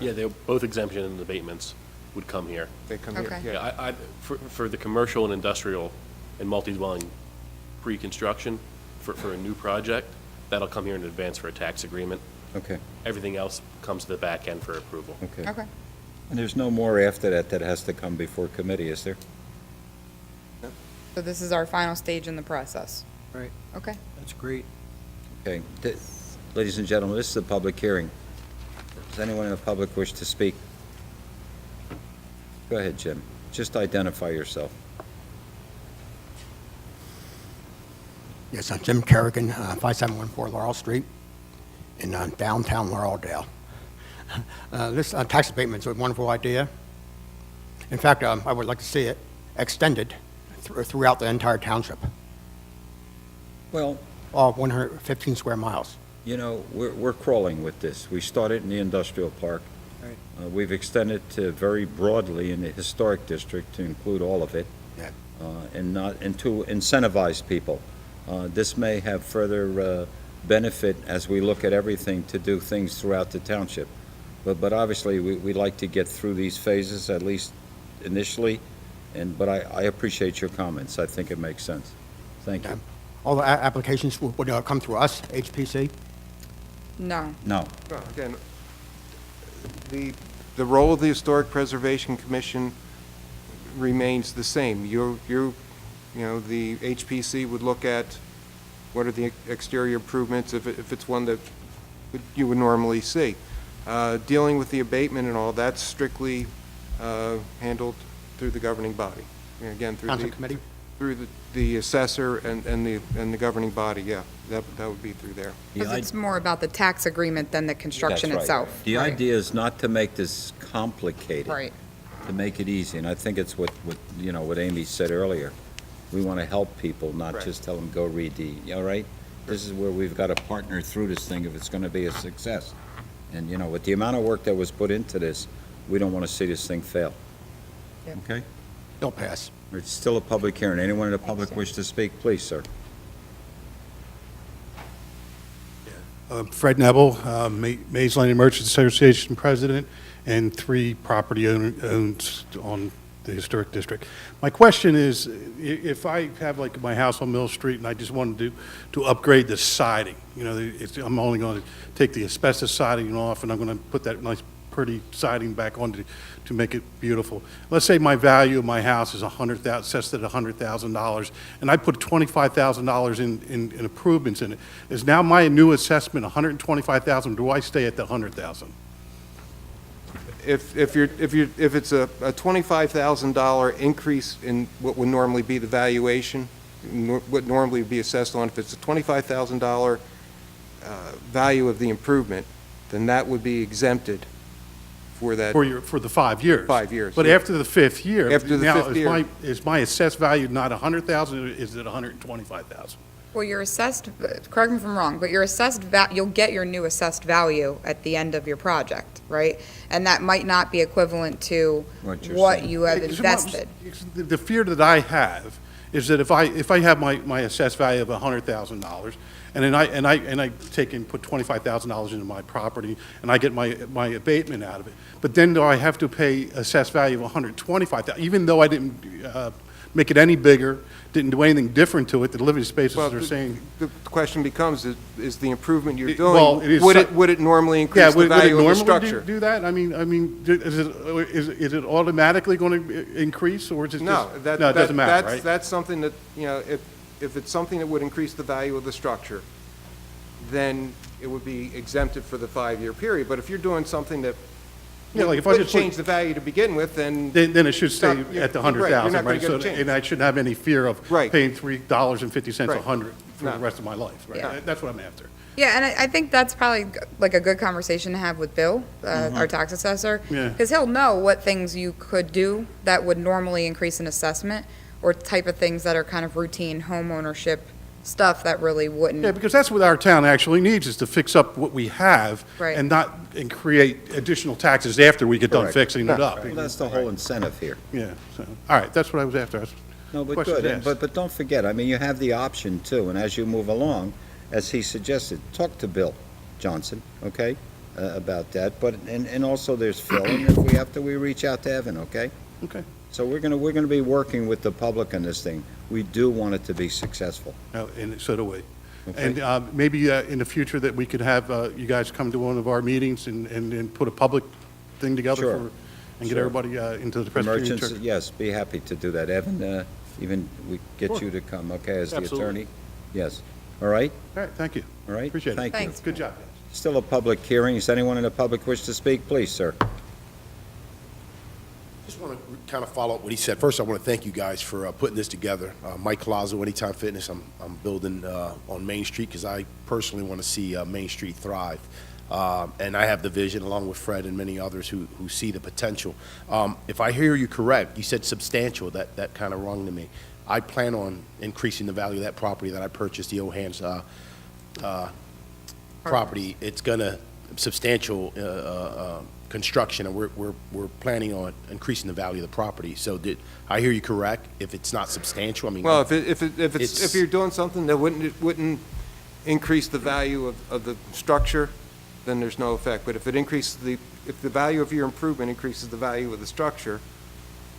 Yeah, both exemption and abatements would come here. They come Okay. here? Yeah, for the commercial and industrial and multi-dwelling pre-construction, for a new project, that'll come here in advance for a tax agreement. Okay, Everything else comes to the back end for approval. okay. Okay. And there's no more after that that has to come before committee, is there? So this is our final stage in the process. Right. Okay. That's great. Okay. Ladies and gentlemen, this is a public hearing. Does anyone in the public wish to speak? Go ahead, Jim. Just identify yourself. Yes, I'm Jim Kerrigan, 5714 Laurel Street in downtown Laureldale. This tax abatement is a wonderful idea. In fact, I would like to see it extended throughout the entire township, Well, all 115 square miles. we're crawling with this. We started in the industrial park. Right. We've extended to very broadly in the historic district to include all of it. Yeah. And to incentivize people. This may have further benefit as we look at everything to do things throughout the township. But obviously, we'd like to get through these phases, at least initially, but I appreciate your comments. I think it makes sense. Thank you. All the applications would come through us, HPC. No. No. Well, again, the role of the Historic Preservation Commission remains the same. The HPC would look at what are the exterior improvements, if it's one that you would normally see. Dealing with the abatement and all, that's strictly handled through the governing body. Again, Township committee? through the assessor and the governing body, yeah. That would be through there. Because it's more about the tax agreement than the construction That's right. itself. The Right. idea is not to make this complicated. Right. To make it easy, and I think it's what Amy said earlier. We want to help people, not Right. just tell them, go read all right? This is where we've got to partner through this thing if it's going to be a success. And, with the amount of work that was put into this, we don't want to see this thing fail. Yep. Okay? They'll pass. It's still a public hearing. Anyone in the public sir. wish to speak, please, sir? Fred Nebel, Mays Landing Merchants Association President, and 3 property owners on the Historic District. My question is, if I have like my house on Mill Street and I just wanted to upgrade the siding, I'm only going to take the asbestos siding off and I'm going to put that nice pretty siding back on to make it beautiful. Let's say my value of my house is assessed at $100,000, and I put $25,000 in improvements in it. Is now my new assessment $125,000? Do I stay at the $100,000? If it's a $25,000 increase in what would normally be the valuation, what normally would be assessed on, if it's a $25,000 value of the improvement, then that would be exempted for that. For the 5 years? 5 years, But yeah. after the 5th year? After the now, fifth year. Is my assessed value not $100,000, or is it $125,000? Well, your assessed, correct me if I'm wrong, but your assessed, you'll get your new assessed value at the end of your project, right? And that might not be equivalent to What you're what saying. you have It's invested. The fear that I have is that if I have my assessed value of $100,000, and then I take and put $25,000 into my property, and I get my abatement out of it. But then do I have to pay assessed value of $125,000, even though I didn't make it any bigger, didn't do anything different to it, the living spaces Well, are saying. the question becomes, is the improvement you're Well, doing, it is would it normally Yeah, increase the would it value of the normally structure? do that? I mean, is it automatically going to increase, or is it just? No, No, it doesn't matter, right? That's something that, if it's something that would increase the value of the structure, then it would be exempted for the 5-year period. But if you're doing something that Yeah, like if I wouldn't just put- change the value to begin with, then. Then it should stay You're- at the you're right, you're 100,000, not gonna right? get a So, change. and I shouldn't have any fear of Right. paying $3.50 a Right. 100 for the No. rest of my life, right? Yeah. That's what I'm after. Yeah, and I think that's probably like a good conversation to have with Bill, our tax assessor. Yeah. Because he'll know what things you could do that would normally increase an assessment, or type of things that are kind of routine home ownership stuff that really wouldn't. Yeah, because that's what our town actually needs, is to fix up what we have. Right. And not, and create additional taxes after we get done Correct. fixing it up. Well, that's the whole incentive here. Yeah, so, all right, that's what I was after. No, but Questions good, asked. but don't forget, I mean, you have the option too, and as you move along, as he suggested, talk to Bill Johnson, okay, about that, but, and also there's Phil, and if we have to, we reach out to Evan, okay? Okay. So we're gonna be working with the public on this thing. We do want it to be successful. And so do we. Okay. And maybe in the future that we could have you guys come to one of our meetings and put a public thing together Sure. and get Sure. everybody into the Presbyterian Merchants, Church. yes, be happy to do that. Evan, even we get Sure. you to come, okay, as the Absolutely. attorney? Yes, all right, All right, thank you. all right? Appreciate it. Thank you. Thanks. Good job, guys. Still a public hearing. Does anyone in the public wish to speak? Please, sir. Just want to kind of follow up what he said. First, I want to thank you guys for putting this together. Mike Colazzo, Anytime Fitness. I'm building on Main Street because I personally want to see Main Street thrive. And I have the vision, along with Fred and many others who see the potential. If I hear you correct, you said substantial. That kind of rung to me. I plan on increasing the value of that property that I purchased, the O'Han's property. It's going to substantial construction, and we're planning on increasing the value of the property. So did I hear you correct? If it's not substantial, I mean. Well, if It's- you're doing something that wouldn't increase the value of the structure, then there's no effect. But if it increases if the value of your improvement increases the value of the structure,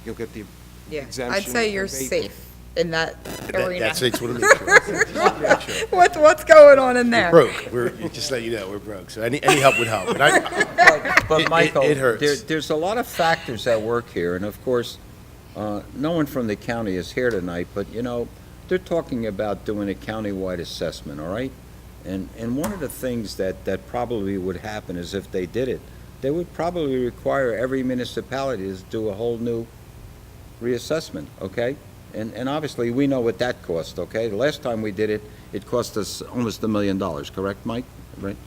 you'll get the Yeah, exemption. I'd say you're abatement. safe in that arena. That's it. Want to make sure. What's going on in there? Broke. We're just let you know we're broke. So any help would help. But But Michael, it hurts. there's a lot of factors at work here, and of course, no one from the county is here tonight, but, they're talking about doing a countywide assessment, all right? And one of the things that probably would happen is if they did it, they would probably require every municipality to do a whole new reassessment, okay? And obviously, we know what that cost, okay? The last time we did it, it cost us almost $1 million, correct, Mike? Right?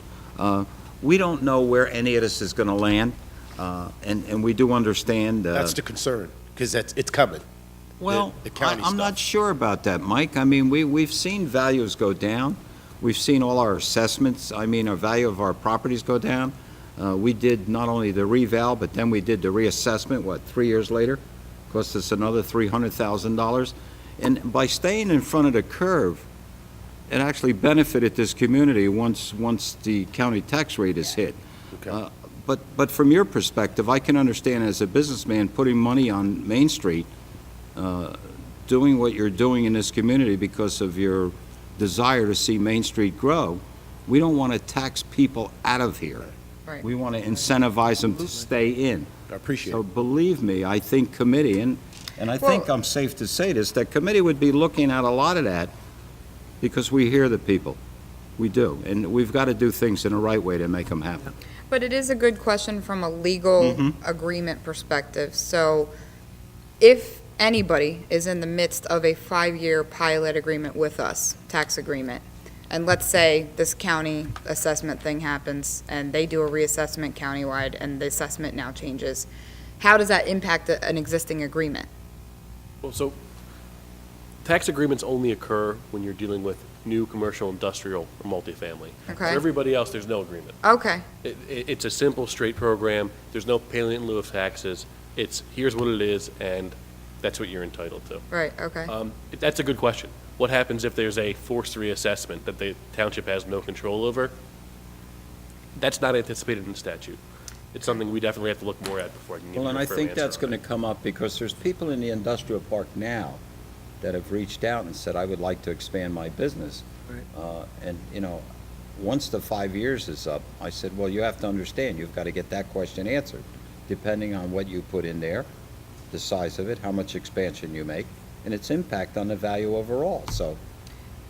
We don't know where any of this is going to land, and we do understand. that's the concern because it's coming. Well, the county I'm not stuff. sure about that, Mike. I mean, we've seen values go down. We've seen all our assessments, our value of our properties go down. We did not only the reval, but then we did the reassessment, 3 years later? Cost us another $300,000. And by staying in front of the curve, it actually benefited this community once the county tax rate is hit. Okay. But from your perspective, I can understand as a businessman, putting money on Main Street, doing what you're doing in this community because of your desire to see Main Street grow. We don't want to tax people out of here. Right. We want to incentivize them to stay in. I appreciate So it. believe me, I think committee, and I think I'm safe to say this, that committee would be looking at a lot of that because we hear the people. We do. And we've got to do things in the right way to make them happen. But it is a good question from a legal agreement perspective. So if anybody is in the midst of a 5-year pilot agreement with us, tax agreement, and let's say this county assessment thing happens and they do a reassessment countywide and the assessment now changes, how does that impact an existing agreement? Well, so tax agreements only occur when you're dealing with new commercial, industrial, or multifamily. Okay. For everybody else, there's no agreement. Okay, It's a simple, straight program. There's no payment in lieu of taxes. It's, here's what it is, and that's what you're entitled to. right, okay. That's a good question. What happens if there's a forced reassessment that the township has no control over? That's not anticipated in the statute. It's something we definitely have to look more at before I can give you Well, a and I firm think answer that's on going it. to come up because there's people in the industrial park now that have reached out and said, I would like to expand my business. And, you know, once the 5 years is up, I said, well, you have to understand, you've got to get that question answered, depending on what you put in there, the size of it, how much expansion you make, and its impact on the value overall. So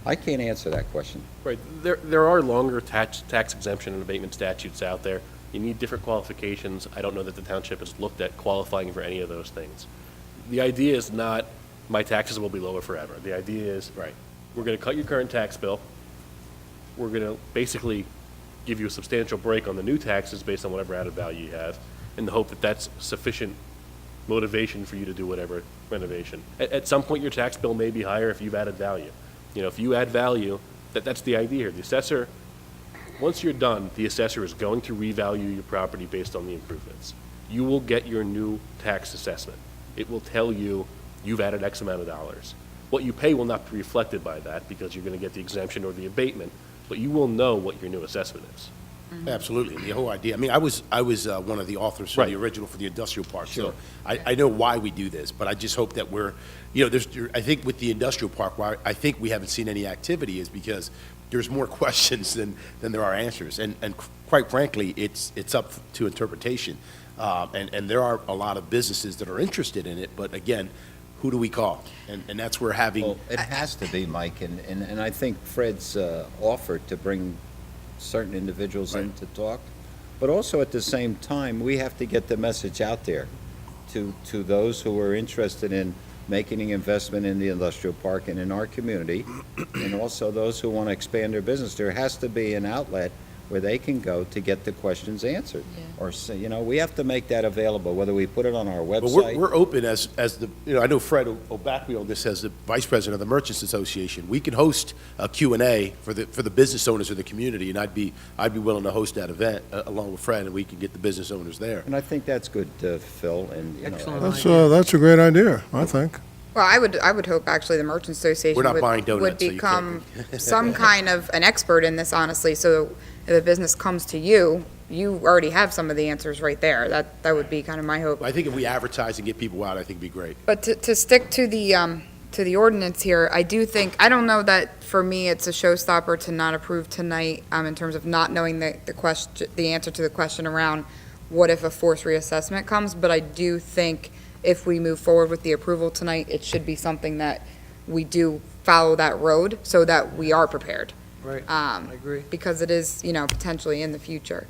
I can't answer that question. Right, there are longer tax exemption and abatement statutes out there. You need different qualifications. I don't know that the township has looked at qualifying for any of those things. The idea is not, my taxes will be lower forever. The idea is, Right. we're gonna cut your current tax bill. We're gonna basically give you a substantial break on the new taxes based on whatever added value you have, in the hope that that's sufficient motivation for you to do whatever renovation. At some point, your tax bill may be higher if you've added value. You know, if you add value, that's the idea here. The assessor, once you're done, the assessor is going to revalue your property based on the improvements. You will get your new tax assessment. It will tell you you've added X amount of dollars. What you pay will not be reflected by that because you're going to get the exemption or the abatement, but you will know what your new assessment is. Absolutely, the whole idea, I mean, I was one of the authors for the Right. original for the industrial park, Sure. so I know why we do this, but I just hope that we're, you know, I think with the industrial park, why I think we haven't seen any activity is because there's more questions than there are answers, and quite frankly, it's up to interpretation, and there are a lot of businesses that are interested in it, but again, who do we call? And that's where having. Well, it has to be, Mike, and I think Fred's offered to bring certain individuals in to talk, but also at the same time, we have to get the message out there to those who are interested in making an investment in the industrial park and in our community, and also those who want to expand their business. There has to be an outlet where they can go to get the questions answered. Or, say, you know, we have to make that available, whether we put it on our But website. we're open as the, you know, I know Fred will back me on this as the Vice President of the Merchants Association. We can host a Q&A for the business owners of the community, and I'd be willing to host that event along with Fred, and we can get the business owners there. And I think that's good, Phil, and, you know. Excellent. That's a great idea, I think. Well, I would hope actually the Merchants Association We're not would, buying donuts, would so you become can't some kind of an expert in this, honestly, so if a business comes to you, you already have some of the answers right there. That would be kind of my hope. I think if we advertise and get people out, I think it'd be great. But to stick to the ordinance here, I do think, I don't know that for me it's a showstopper to not approve tonight, in terms of not knowing the answer to the question around what if a forced reassessment comes, but I do think if we move forward with the approval tonight, it should be something that we do follow that road so that we are prepared. Right, I agree. Because it is, you know, potentially in the future.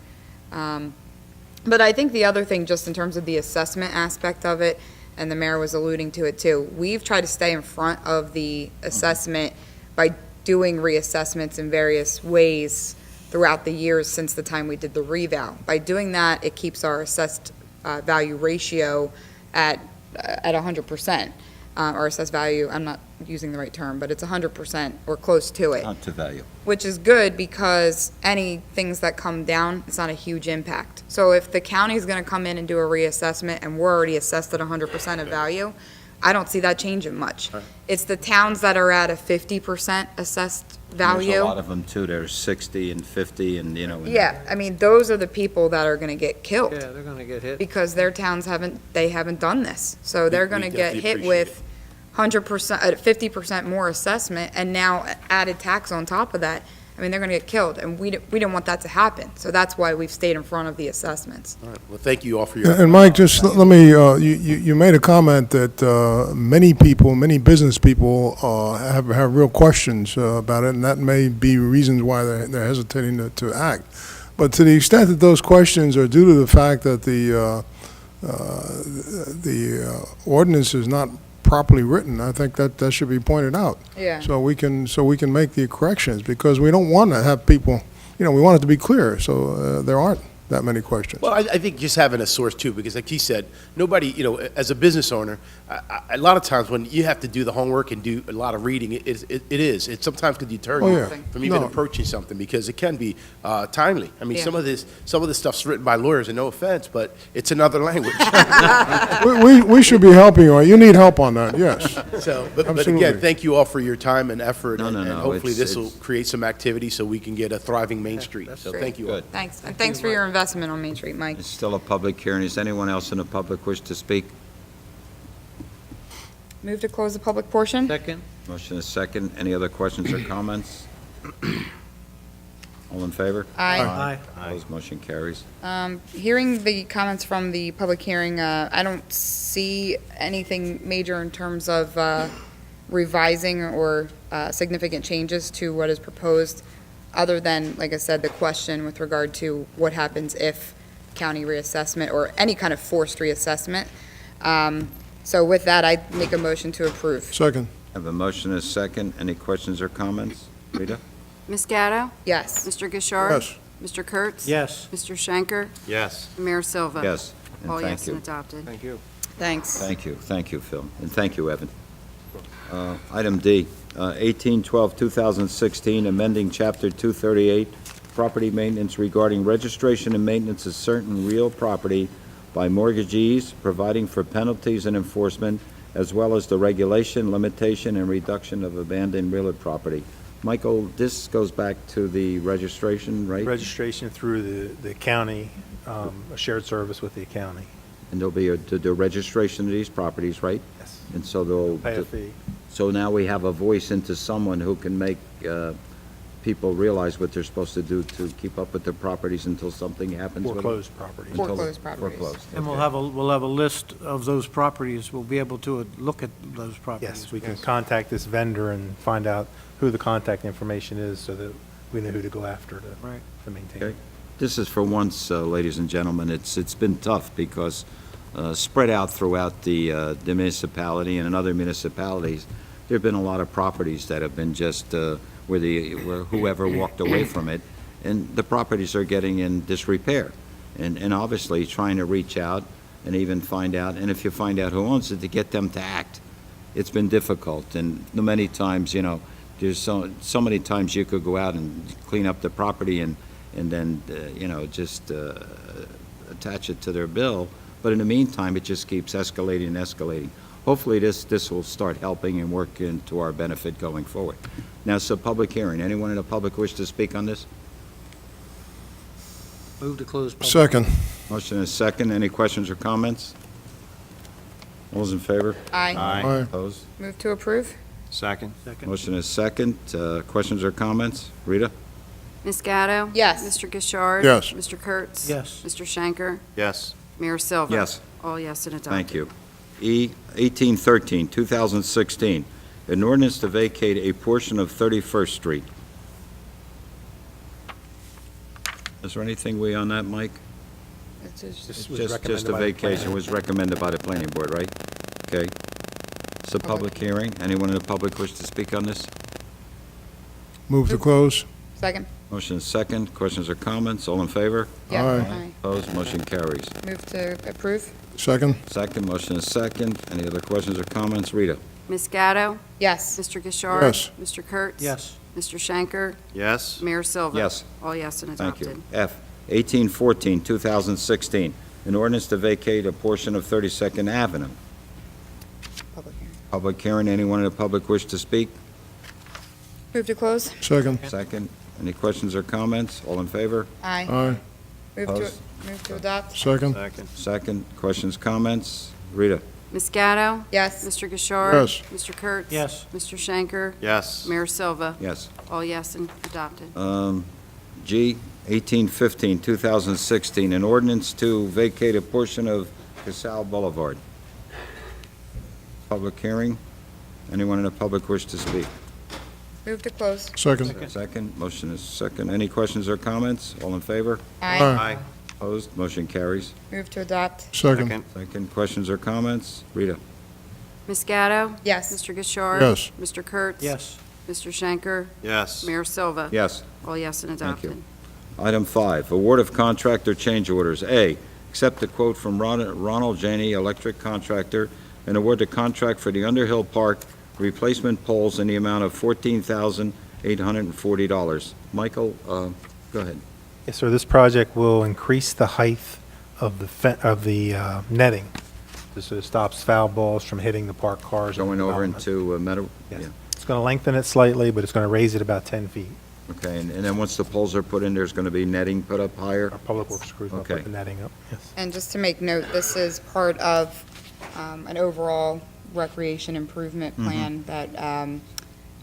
But I think the other thing, just in terms of the assessment aspect of it, and the mayor was alluding to it too, we've tried to stay in front of the assessment by doing reassessments in various ways throughout the years since the time we did the reval. By doing that, it keeps our assessed value ratio at 100%. Or assessed value, I'm not using the right term, but it's 100% or close to it. Not to value. Which is good because any things that come down, it's not a huge impact. So if the county's gonna come in and do a reassessment and we're already assessed at 100% of value, I don't see that changing much. It's the towns that are at a 50% assessed value. There's a lot of them too, there's 60 and 50 and, you know. and- Yeah, I mean, those are the people that are gonna get killed. Yeah, they're gonna get hit. Because their towns haven't done this. So they're gonna get definitely hit appreciate with 100%, 50% more assessment, and now added tax on top of that. I mean, they're gonna get killed, and we don't want that to happen. So that's why we've stayed in front of the assessments. All right, well, thank you all for your. And Mike, just let me, you made a comment that many people, many business people have real questions about it, and that may be reasons why they're hesitating to act. But to the extent that those questions are due to the fact that the ordinance is not properly written, I think that should be pointed out. Yeah. So we can make the corrections, because we don't want to have people, you know, we want it to be clear, so there aren't that many questions. Well, I think just having a source too, because like he said, nobody, as a business owner, a lot of times when you have to do the homework and do a lot of reading, it sometimes could deter Oh, you yeah. from even No. approaching something because it can be timely. I mean, Yeah. some of this stuff's written by lawyers, and no offense, but it's another language. We should be helping you. You need help on that, yes. So, but Absolutely. again, thank you all for your time and effort, No, and no, no, hopefully it's- this will create some activity so we can get a thriving Main Street. So great. thank you all. Good. Thanks, and thanks for your investment on Main Street, Mike. It's still a public hearing. Is anyone else in the public wish to speak? Move to close the public portion? Second? Motion is second. Any other questions or comments? All in favor? Aye. Aye. Opposed, motion carries. Hearing the comments from the public hearing, I don't see anything major in terms of revising or significant changes to what is proposed, other than, like I said, the question with regard to what happens if county reassessment or any kind of forced reassessment. So with that, I make a motion to approve. Second. Have a motion is second. Any questions or comments? Rita? Ms. Gatto? Yes. Mr. Gishard? Yes. Mr. Kurtz? Yes. Mr. Schenker? Yes. Mayor Silva? Yes, and All thank yes and you. adopted. Thank you. Thanks. Thank you, Phil, and thank you, Evan. Item D, 1812-2016, amending Chapter 238, Property Maintenance regarding registration and maintenance of certain real property by mortgagees, providing for penalties and enforcement, as well as the regulation, limitation, and reduction of abandoned real property. Michael, this goes back to the registration, right? Registration through the county, a shared service with the county. And there'll be the registration of these properties, right? Yes. And so they'll... Pay a fee. So now we have a voice into someone who can make people realize what they're supposed to do to keep up with their properties until something happens with them? Foreclosed property. Until- Foreclosed properties. Foreclosed, And okay. we'll have a list of those properties. We'll be able to look at those properties. Yes, we can contact this vendor and find out who the contact information is so that we know who to go after Right. to maintain Okay. it. This is for once, ladies and gentlemen, it's been tough because spread out throughout the municipality and in other municipalities, there have been a lot of properties that have been just where whoever walked away from it, and the properties are getting in disrepair. And obviously, trying to reach out and even find out, and if you find out who owns it, to get them to act. It's been difficult, and many times, there's so many times you could go out and clean up the property and then, just attach it to their bill. But in the meantime, it just keeps escalating and escalating. Hopefully, this will start helping and work into our benefit going forward. Now, it's a public hearing. Anyone in the public wish to speak on this? Move to close public. Second. Motion is second. Any questions or comments? All those in favor? Aye. Aye. Opposed? Move to approve? Second. Second. Motion is second. Questions or comments? Rita? Ms. Gatto? Yes. Mr. Gishard? Yes. Mr. Kurtz? Yes. Mr. Schenker? Yes. Mayor Silva? Yes. All yes and adopted. Thank you. E, 1813, 2016, an ordinance to vacate a portion of 31st Street. Is there anything we on that, Mike? It's just- This was Just recommended a by the vacation planning. was recommended by the planning board, right? Okay. It's a public hearing. Anyone in the public wish to speak on this? Move to close. Second? Motion is second. Questions or comments? All in favor? Yeah. Aye. Opposed? Motion carries. Move to approve? Second. Second, motion is second. Any other questions or comments? Rita? Ms. Gatto? Yes. Mr. Gishard? Yes. Mr. Kurtz? Yes. Mr. Schenker? Yes. Mayor Silva? Yes. All yes and Thank adopted. you. F, 1814, 2016, an ordinance to vacate a portion of 32nd Avenue. Public hearing. Public hearing, anyone in the public wish to speak? Move to close? Second. Second. Any questions or comments? All in favor? Aye. Aye. Opposed? Move to adopt? Second. Second. Questions, comments? Rita? Ms. Gatto? Yes. Mr. Gishard? Yes. Mr. Kurtz? Yes. Mr. Schenker? Yes. Mayor Silva? Yes. All yes and adopted. G, 1815, 2016, an ordinance to vacate a portion of Casal Boulevard. Public hearing. Anyone in the public wish to speak? Move to close? Second. Second. Motion is second. Any questions or comments? All in favor? Aye. Opposed? Motion carries. Move to adopt? Second. Second. Questions or comments? Rita? Ms. Gatto? Yes. Mr. Gishard? Yes. Mr. Kurtz? Yes. Mr. Schenker? Yes. Mayor Silva? Yes. All yes and Thank you. adopted. Item 5, award of contract or change orders. A, accept the quote from Ronald Janey Electric Contractor and award the contract for the Underhill Park replacement poles in the amount of $14,840. Michael, go ahead. Yes, sir, this project will increase the height of the netting. This stops foul balls from hitting the parked cars. in the Going over development. into Meadow? Yes. Yeah. It's going to lengthen it slightly, but it's going to raise it about 10 feet. Okay, and then once the poles are put in, there's going to be netting put up higher? Our Public Works crews will Okay. put the netting up, yes. And just to make note, this is part of an overall recreation improvement plan that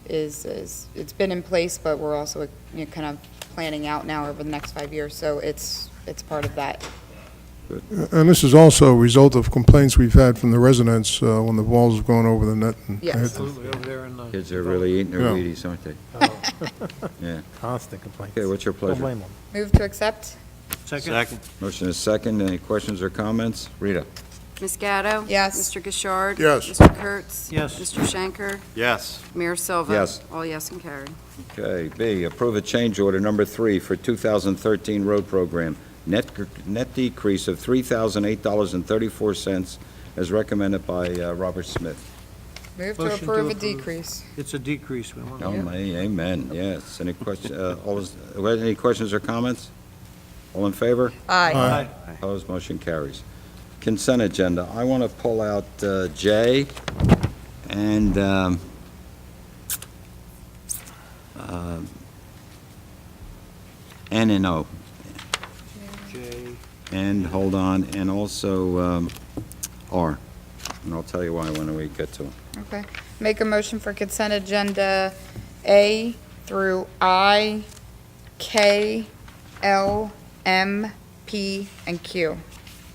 it's been in place, but we're also, kind of planning out now over the next 5 years, so it's part of that. And this is also a result of complaints we've had from the residents when the balls have gone over the net. And Yes. Absolutely, over there in the... Kids are really eating their Yeah. Wheaties, aren't they? Yeah. Constant complaints. Okay, what's your Don't pleasure? blame them. Move to accept? Second? Motion is second. Any questions or comments? Rita? Ms. Gatto? Yes. Mr. Gishard? Yes. Mr. Kurtz? Yes. Mr. Schenker? Yes. Mayor Silva? Yes. All yes and carried. Okay, B, approve a change order number 3 for 2013 road program. Net decrease of $3,008.34 as recommended by Robert Smith. Move to Motion to approve a approve. decrease. It's a decrease. We want Oh, amen, yes. Any any questions or comments? All in favor? Aye. Aye. Opposed, motion carries. Consent agenda, I want to pull out J and N and O. J. And, hold on, and also R. And I'll tell you why when we get to them. Okay. Make a motion for consent agenda A through I, K, L, M, P, and Q.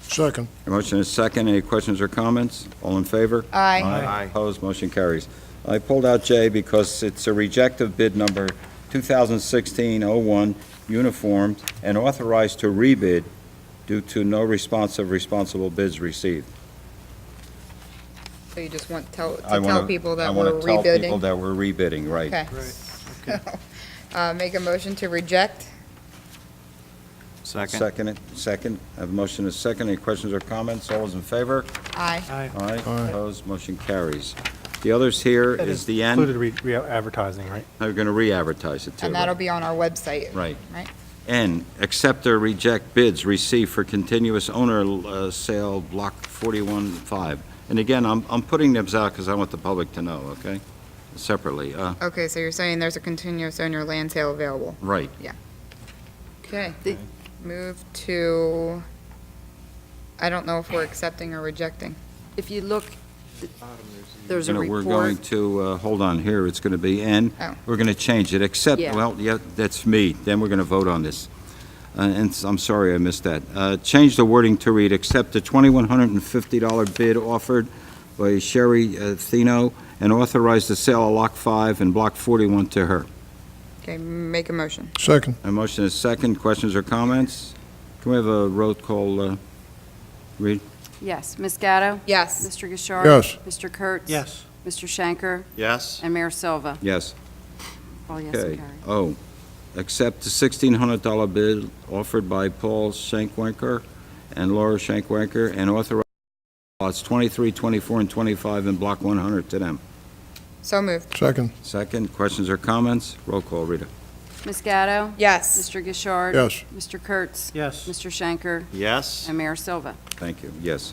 Second. A motion is second. Any questions or comments? All in favor? Aye. Aye. Opposed, motion carries. I pulled out J because it's a reject of bid number 2016-01, uniformed, and authorized to rebid due to no response of responsible bids received. So you just want to tell I wanna- people that I we're want to tell people rebidding? that we're rebidding, right. Okay. Right, okay. Make a motion to reject? Second. Second. I have a motion is second. Any questions or comments? All those in favor? Aye. Aye. Aye. Opposed, motion carries. The others here is the end. Included re-advertising, right? I'm going to re-advertise it too. And that'll be on our website. Right. Right? N, accept or reject bids received for continuous owner sale, Block 41-5. And again, I'm putting them out because I want the public to know, okay? Separately. Okay, so you're saying there's a continuous owner land sale available? Right. Okay. Move to, I don't know if we're accepting or rejecting. If you look, there's a We're going report. to, hold on here, it's going to be N. Oh. We're going to change it, except, Yeah. well, yeah, that's me. Then we're going to vote on this. And I'm sorry I missed that. Change the wording to read, accept the $2,150 bid offered by Sherry Thino and authorize the sale of Lot 5 and Block 41 to her. Okay, make a motion. Second. A motion is second. Questions or comments? Can we have a roll call, Reed? Yes. Ms. Gatto? Yes. Mr. Gishard? Yes. Mr. Kurtz? Yes. Mr. Schenker? Yes. And Mayor Silva? Yes. All yes Okay. and carried. O, accept the $1,600 bid offered by Paul Shankwinker and Laura Shankwinker and authorize lots 23, 24, and 25 in Block 100 to them. So moved. Second. Second, questions or comments? Roll call, Rita. Ms. Gatto? Yes. Mr. Gishard? Yes. Mr. Kurtz? Yes. Mr. Schenker? Yes. And Mayor Silva? Thank you, yes.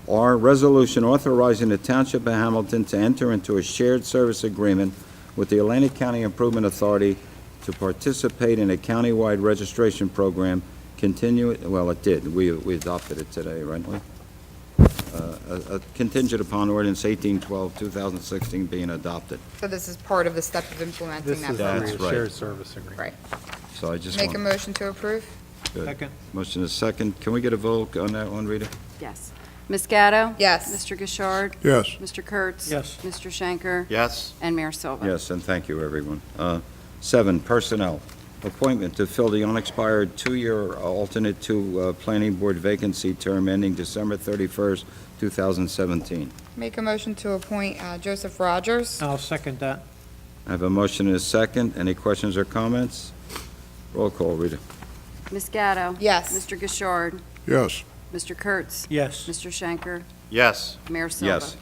R, resolution authorizing the Township of Hamilton to enter into a shared service agreement with the Atlantic County Improvement Authority to participate in a countywide registration program well, it did. We adopted it today, right? Contingent upon ordinance 1812, 2016 being adopted. So this is part of the step of implementing This that is program? That's a right. shared service agreement. Right. So I just Make a want, motion to approve? good. Second. Motion is second. Can we get a vote on that one, Rita? Yes. Ms. Gatto? Yes. Mr. Gishard? Yes. Mr. Kurtz? Yes. Mr. Schenker? Yes. And Mayor Silva? Yes, and thank you, everyone. 7, personnel. Appointment to fill the unexpired 2-year alternate to planning board vacancy term ending December 31st, 2017. Make a motion to appoint Joseph Rogers? I'll second that. I have a motion and a second. Any questions or comments? Roll call, Rita. Ms. Gatto? Yes. Mr. Gishard? Yes. Mr. Kurtz? Yes. Mr. Schenker? Yes. Mayor Silva? Yes.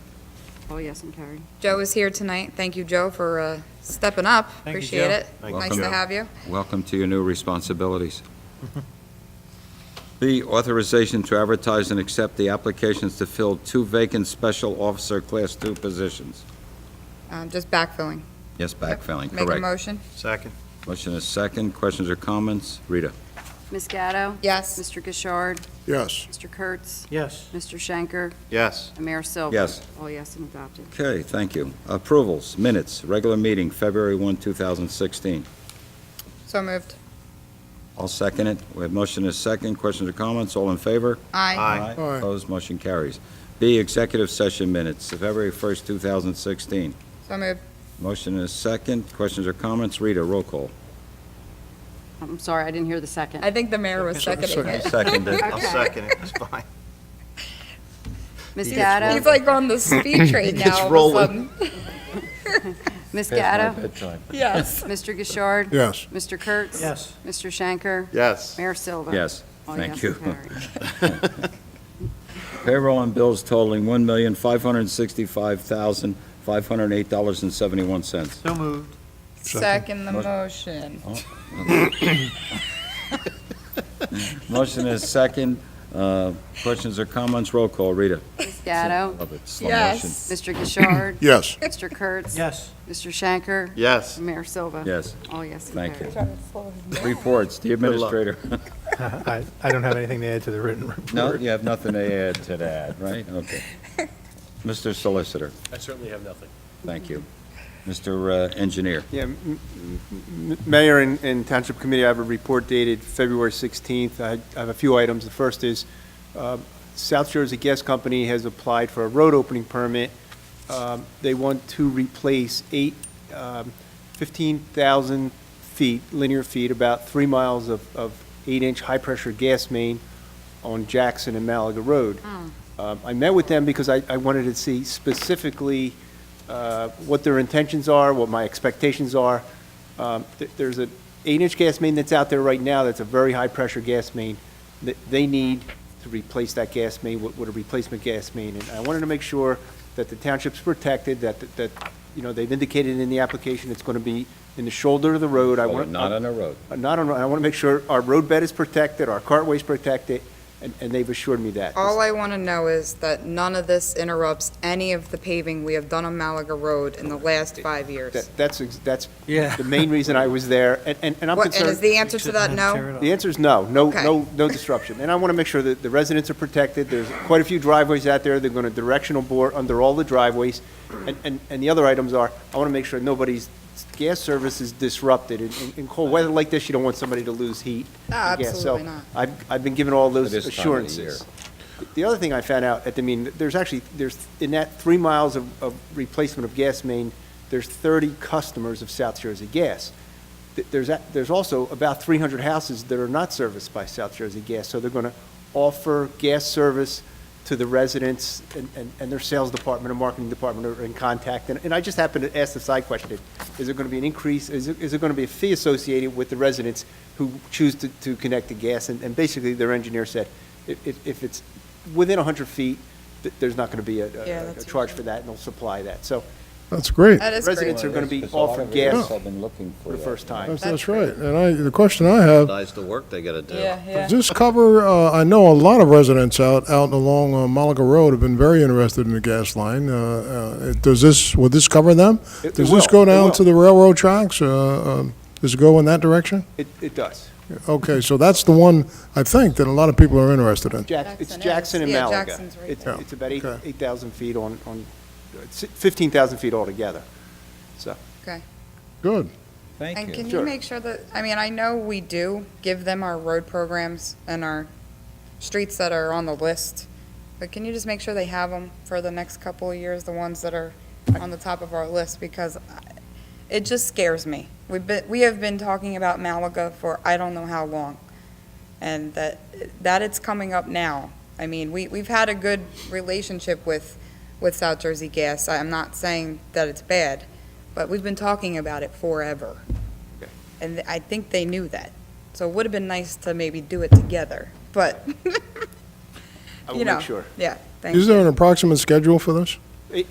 All yes and carried. Joe is here tonight. Thank you, Joe, for stepping up. you, Appreciate Joe. it. Thank you, Nice to Joe. have you. Welcome to your new responsibilities. B, authorization to advertise and accept the applications to fill 2 vacant special officer Class 2 positions. Just backfilling. Yes, backfilling, Make a correct. motion. Second. Motion is second. Questions or comments? Rita? Ms. Gatto? Yes. Mr. Gishard? Yes. Mr. Kurtz? Yes. Mr. Schenker? Yes. And Mayor Silva? Yes. All yes and adopted. Okay, thank you. Approvals, minutes, regular meeting, February 1, 2016. So moved. I'll second it. We have motion is second. Questions or comments? All in favor? Aye. Aye. Aye. Opposed? Motion carries. B, executive session minutes, February 1st, 2016. So moved. Motion is second. Questions or comments? Rita, roll call. I'm sorry, I didn't hear the second. I think the mayor was seconding it. Seconded. I'll second it, it's fine. Ms. He's Gatto? like on the speed train gets now all rolling. of a sudden. Ms. Past my Gatto? bedtime. Yes. Mr. Gishard? Yes. Mr. Kurtz? Yes. Mr. Schenker? Yes. Mayor Silva? Yes, All thank yes you. and carried. Payroll and bills totaling $1,565,508.71. So moved. Second the motion. Motion is second. Questions or comments? Roll call. Rita. Ms. Gatto? Love it. Slow Yes. motion. Mr. Gishard? Yes. Mr. Kurtz? Yes. Mr. Schenker? Yes. And Mayor Silva? Yes, All yes and thank carried. you. Reports, the administrator. I don't have anything to add to the written report. No, you have nothing to add to that, right? Okay. Mr. Solicitor, I certainly have nothing. thank you. Mr. Engineer. Yeah, Mayor and Township Committee, I have a report dated February 16th. I have a few items. The first is South Jersey Gas Company has applied for a road opening permit. They want to replace 15,000 feet, linear feet, about 3 miles of 8-inch high-pressure gas main on Jackson and Malaga Road. I met with them because I wanted to see specifically what their intentions are, what my expectations are. There's an 8-inch gas main that's out there right now that's a very high-pressure gas main. They need to replace that gas main with a replacement gas main. And I wanted to make sure that the township's protected, that you know, they've indicated in the application it's going to be in the shoulder of the road. I want Not on a road. Not on, I want to make sure our road bed is protected, our cartway's protected, and they've assured me that. All I want to know is that none of this interrupts any of the paving we have done on Malaga Road in the last 5 years. That's Yeah. the main reason I was there, and I'm What, and is concerned. the answer to that no? The answer is no, Okay. no disruption. And I want to make sure that the residents are protected. There's quite a few driveways out there. They're going to directional bore under all the driveways. And the other items are, I want to make sure nobody's gas service is disrupted. In cold weather like this, you don't want somebody to lose heat. and gas. Absolutely not. So I've been given all those this time of the assurances. The other thing I found out at the meeting, there's in that 3 miles of replacement of gas main, there's 30 customers of South Jersey Gas. There's also about 300 houses that are not serviced by South Jersey Gas, so they're going to offer gas service to the residents, and their sales department and marketing department are in contact. And I just happened to ask the side question, is there going to be an increase, is there going to be a fee associated with the residents who choose to connect to gas? And basically, their engineer said, if it's within 100 feet, there's not going to be a that's charge for that, and they'll supply that. So That's great. That is residents great. are going to be Because a lot offered of gas areas have been looking for the that. first time. That's right. And the question I have, That's the work they gotta do. does this cover, I know a lot of residents out along Malaga Road have been very interested in the gas line. Will this cover them? It Does will. this go It down will. to the railroad tracks? Does it go in that direction? It does. Okay, so that's the one, I think, that a lot of people are interested in. It's Jackson and Yeah, Malaga. Jackson's right It's there. it's about Okay. 8,000 feet on, it's 15,000 feet altogether. So, Okay. Good. Thank And you. can you Sure. make sure that, I mean, I know we do give them our road programs and our streets that are on the list, but can you just make sure they have them for the next couple of years, the ones that are on the top of our list? Because it just scares me. We have been talking about Malaga for I don't know how long, and that it's coming up now. I mean, we've had a good relationship with South Jersey Gas. I'm not saying that it's bad, but we've been talking about it forever. Okay. And I think they knew that. So it would have been nice to maybe do it together, but, I you will know. make sure. Yeah, thank Is there an you. approximate schedule for this?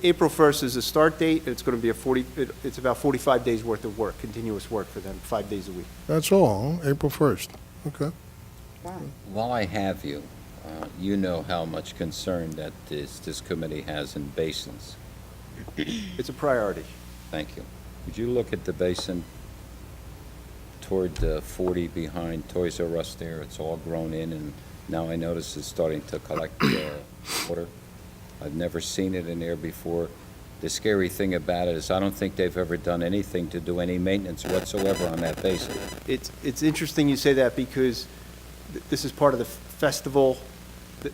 April 1st is the start date, it's going to be it's about 45 days worth of work, continuous work for them, 5 days a week. That's all, huh? April 1st. Okay. While I have you, you know how much concern that this committee has in basins. It's a priority. Thank you. Would you look at the basin toward 40 behind Toys R Us there? It's all grown in, and now I notice it's starting to collect water. I've never seen it in there before. The scary thing about it is I don't think they've ever done anything to do any maintenance whatsoever on that basin. It's interesting you say that because this is part of the festival.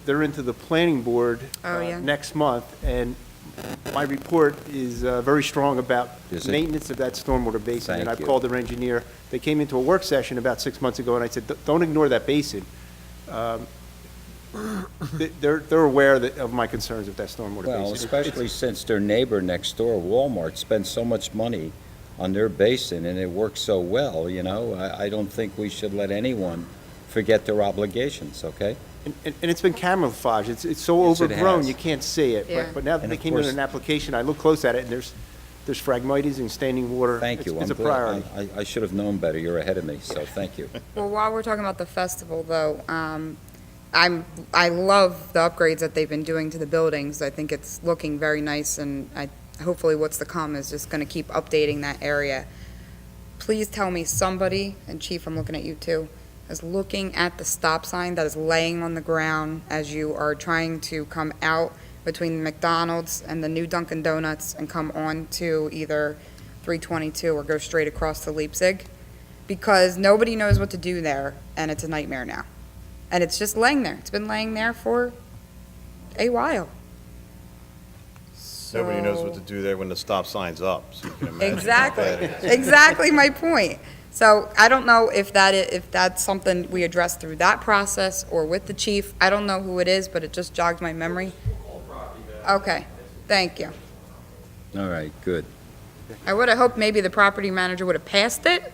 They're into the planning board Oh, yeah. next month, and my report is very strong about Is it? maintenance of that stormwater basin. Thank And I've you. called their engineer. They came into a work session about 6 months ago, and I said, don't ignore that basin. They're aware of my concerns with that stormwater basin. Well, especially since their neighbor next door, Walmart, spends so much money on their basin, and it works so well, you know? I don't think we should let anyone forget their obligations, okay? And it's been camouflaged. It's so Yes, it overgrown, has. you can't see it. Yeah. But now that And they of came in course- an application, I look close at it, and there's phragmites and standing water. Thank you. It's a I'm glad. priority. I should have known better. You're ahead of me, so thank you. Well, while we're talking about the festival, though, I love the upgrades that they've been doing to the buildings. I think it's looking very nice, and hopefully what's to come is just going to keep updating that area. Please tell me somebody, and Chief, I'm looking at you too, is looking at the stop sign that is laying on the ground as you are trying to come out between McDonald's and the new Dunkin' Donuts and come on to either 322 or go straight across to Leipzig, because nobody knows what to do there, and it's a nightmare now. And it's just laying there. It's been laying there for a while. Nobody knows what to do there when the stop sign's up, so you can imagine. Exactly, exactly my point. So I don't know if that's something we address through that process or with the chief. I don't know who it is, but it just jogged my memory. Okay, thank you. All right, good. I would have hoped maybe the property manager would have passed it,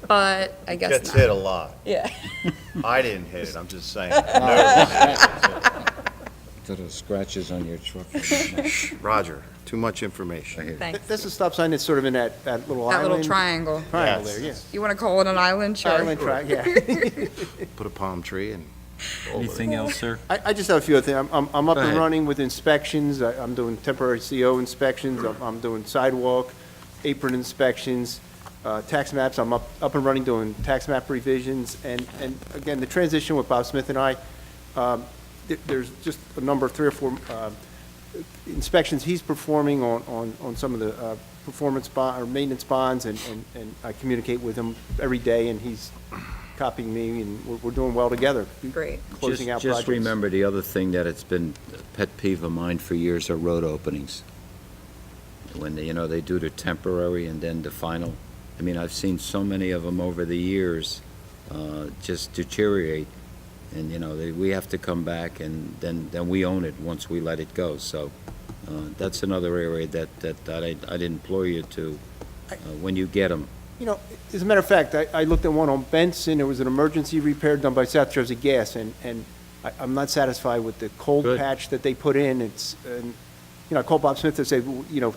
but I guess Gets not. hit a lot. Yeah. I didn't hit it, I'm just saying. To the scratches on your truck. Roger, too much information. Thanks. That's a stop sign that's sort of in that little That island. little triangle. Triangle Yes. there, yeah. You want to call it an island? Sure. Island yeah. Put a palm tree and. Anything else, sir? I just have a few other things. I'm up Go and ahead. running with inspections. I'm doing temporary CO inspections. I'm doing sidewalk, apron inspections, tax maps. I'm up and running doing tax map revisions. And again, the transition with Bob Smith and I, there's just a number of 3 or 4 inspections he's performing on some of the performance bond, or maintenance bonds, and I communicate with him every day, and he's copying me, and we're doing well together. Great. Closing out projects. Just remember, the other thing that it's been a pet peeve of mine for years are road openings. When, they do the temporary and then the final. I mean, I've seen so many of them over the years just deteriorate. And, we have to come back, and then we own it once we let it go. So that's another area that I'd implore you to, when you get them. As a matter of fact, I looked at one on Benson. There was an emergency repair done by South Jersey Gas, and I'm not satisfied with the cold Good. patch that they put in. I called Bob Smith to say,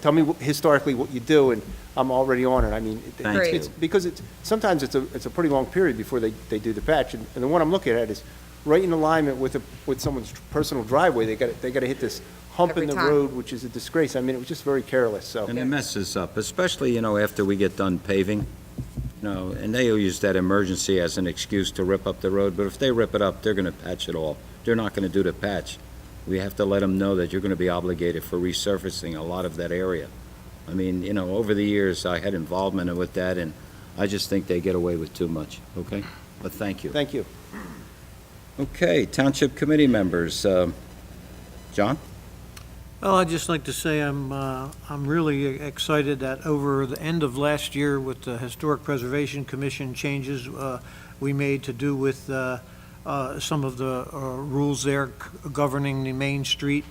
tell me historically what you do, and I'm already on it. I mean, Thank Great. it's because sometimes it's a pretty long period before they do the patch, and the one I'm looking at is right in alignment with someone's personal driveway. They got to hit this hump Every in the time. road, which is a disgrace. I mean, it was just very careless. So And it messes up, especially, after we get done paving. And they'll use that emergency as an excuse to rip up the road, but if they rip it up, they're going to patch it all. They're not going to do the patch. We have to let them know that you're going to be obligated for resurfacing a lot of that area. I mean, over the years, I had involvement with that, and I just think they get away with too much, okay? But thank you. thank you. Okay, Township Committee members. John? Well, I'd just like to say I'm really excited that over the end of last year with the Historic Preservation Commission changes we made to do with some of the rules there governing the Main Street,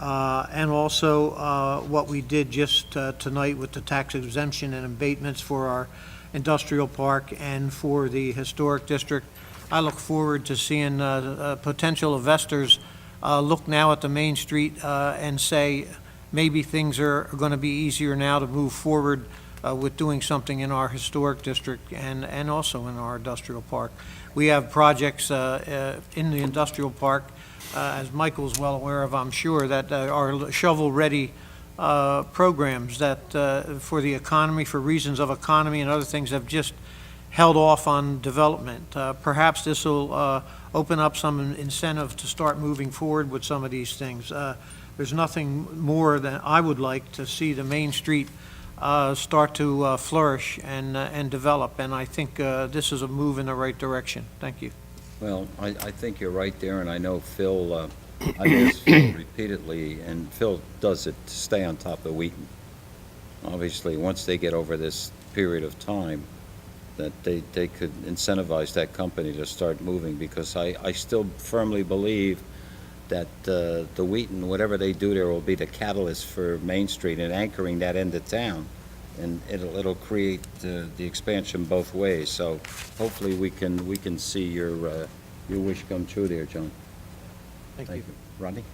and also what we did just tonight with the tax exemption and abatements for our industrial park and for the historic district. I look forward to seeing potential investors look now at the Main Street and say, maybe things are going to be easier now to move forward with doing something in our historic district and also in our industrial park. We have projects in the industrial park, as Michael's well aware of, I'm sure, that are shovel-ready programs that for the economy, for reasons of economy and other things, have just held off on development. Perhaps this will open up some incentive to start moving forward with some of these things. There's nothing more than I would like to see the Main Street start to flourish and develop, and I think this is a move in the right direction. Thank you. Well, I think you're right there, and I know Phil, I've asked Phil repeatedly, and Phil does it to stay on top of Wheaton. Obviously, once they get over this period of time, that they could incentivize that company to start moving, because I still firmly believe that the Wheaton, whatever they do there, will be the catalyst for Main Street and anchoring that end of town, and it'll create the expansion both ways. So hopefully we can see your wish come true there, John. Thank you. Rodney?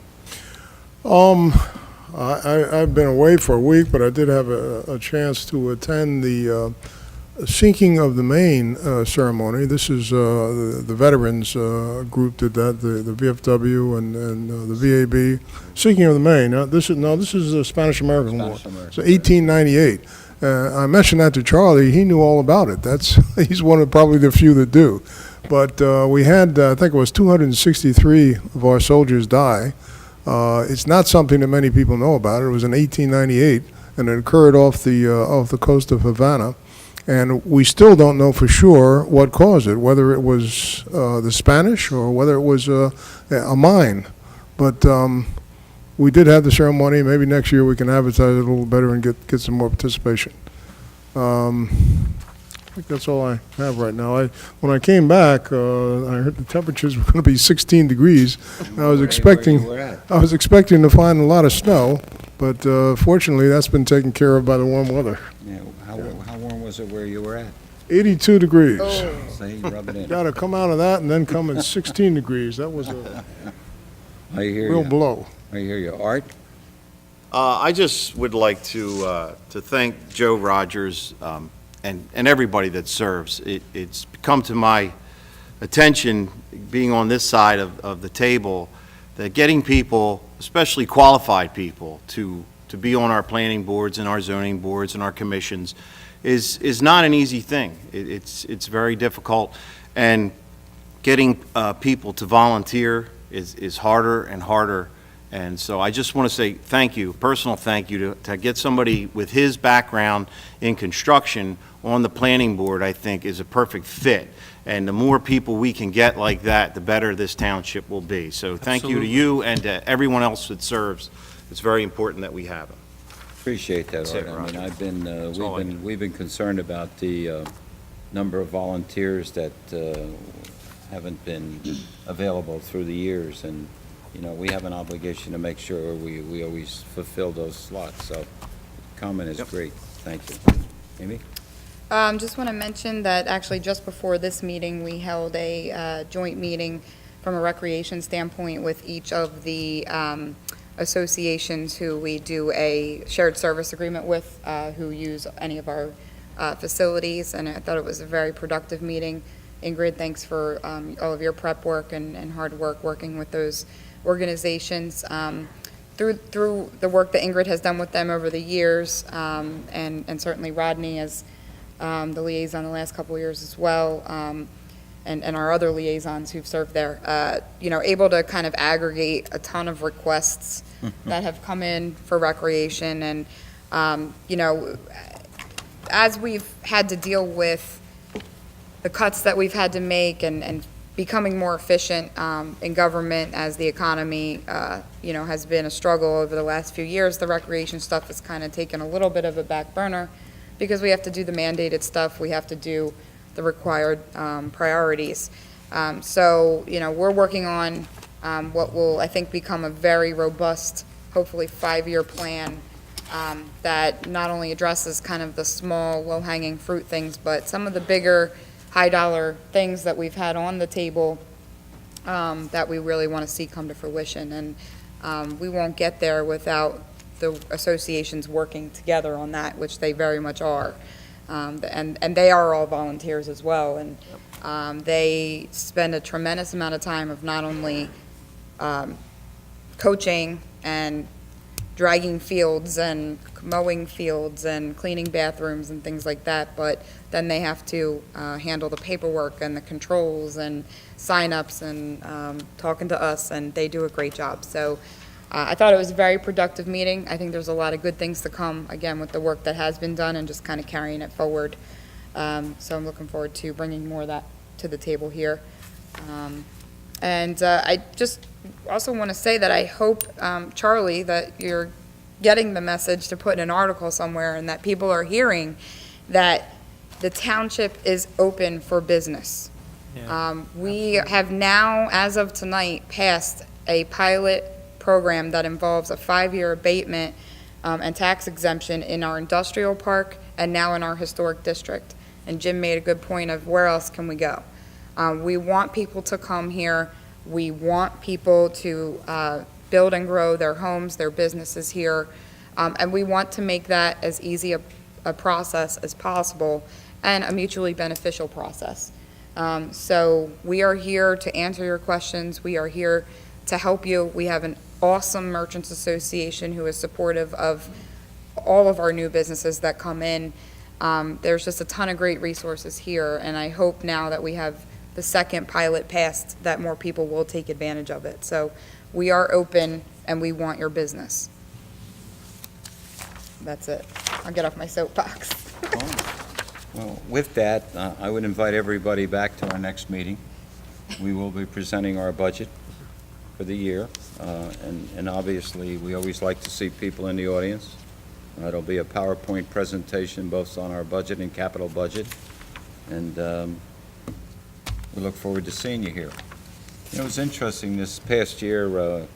I've been away for a week, but I did have a chance to attend the Sinking of the Main ceremony. This is the veterans group did that, the VFW and the VAB. Sinking of the Main. This is the Spanish-American War. So 1898. I mentioned that to Charlie. He knew all about it. He's one of probably the few that do. But we had, I think it was 263 of our soldiers die. It's not something that many people know about. It was in 1898, and it occurred off the coast of Havana. And we still don't know for sure what caused it, whether it was the Spanish or whether it was a mine. But we did have the ceremony. Maybe next year we can advertise it a little better and get some more participation. I think that's all I have right now. When I came back, I heard the temperatures were going to be 16 degrees. I was expecting to find a lot of snow, but fortunately that's been taken care of by the warm weather. Yeah, how warm was it where you were at? 82 degrees. Say, rub it in. Got to come out of that and then come at 16 degrees. That was a real blow. I hear you. Art? I just would like to thank Joe Rogers and everybody that serves. It's come to my attention, being on this side of the table, that getting people, especially qualified people, to be on our planning boards and our zoning boards and our commissions is not an easy thing. It's very difficult, and getting people to volunteer is harder and harder. And so I just want to say thank you, personal thank you, to get somebody with his background in construction on the planning board, I think is a perfect fit. And the more people we can get like that, the better this township will be. So thank you to you and to everyone else that serves. It's very important that we have them. Appreciate that, That's Art. it, I mean, Roger. we've been concerned about the number of volunteers that haven't been available through the years, and we have an obligation to make sure we always fulfill those slots. So, comment is great. Thank you, Amy. Just want to mention that actually just before this meeting, we held a joint meeting from a recreation standpoint with each of the associations who we do a shared service agreement with, who use any of our facilities, and I thought it was a very productive meeting. Ingrid, thanks for all of your prep work and hard work working with those organizations. Through the work that Ingrid has done with them over the years, and certainly Rodney as the liaison the last couple of years as well, and our other liaisons who've served there, able to kind of aggregate a ton of requests that have come in for recreation. And, as we've had to deal with the cuts that we've had to make and becoming more efficient in government as the economy, has been a struggle over the last few years, the recreation stuff has kind of taken a little bit of a back burner because we have to do the mandated stuff, we have to do the required priorities. So, we're working on what will, I think, become a very robust, hopefully 5-year plan that not only addresses kind of the small, low-hanging fruit things, but some of the bigger, high-dollar things that we've had on the table that we really want to see come to fruition. And we won't get there without the associations working together on that, which they very much are. And they are all volunteers as well. And they spend a tremendous amount of time of not only coaching and dragging fields and mowing fields and cleaning bathrooms and things like that, but then they have to handle the paperwork and the controls and sign-ups and talking to us, and they do a great job. So I thought it was a very productive meeting. I think there's a lot of good things to come, again, with the work that has been done and just kind of carrying it forward. So I'm looking forward to bringing more of that to the table here. And I just also want to say that I hope, Charlie, that you're getting the message to put in an article somewhere and that people are hearing that the township is open for business. We have now, as of tonight, passed a pilot program that involves a 5-year abatement and tax exemption in our industrial park and now in our historic district. And Jim made a good point of where else can we go? We want people to come here. We want people to build and grow their homes, their businesses here. And we want to make that as easy a process as possible and a mutually beneficial process. So we are here to answer your questions. We are here to help you. We have an awesome Merchants Association who is supportive of all of our new businesses that come in. There's just a ton of great resources here, and I hope now that we have the second pilot passed that more people will take advantage of it. So we are open and we want your business. That's it. I'll get off my soapbox. Well, with that, I would invite everybody back to our next meeting. We will be presenting our budget for the year, and obviously, we always like to see people in the audience. It'll be a PowerPoint presentation both on our budget and capital budget, and we look forward to seeing you here. You know, it was interesting this past year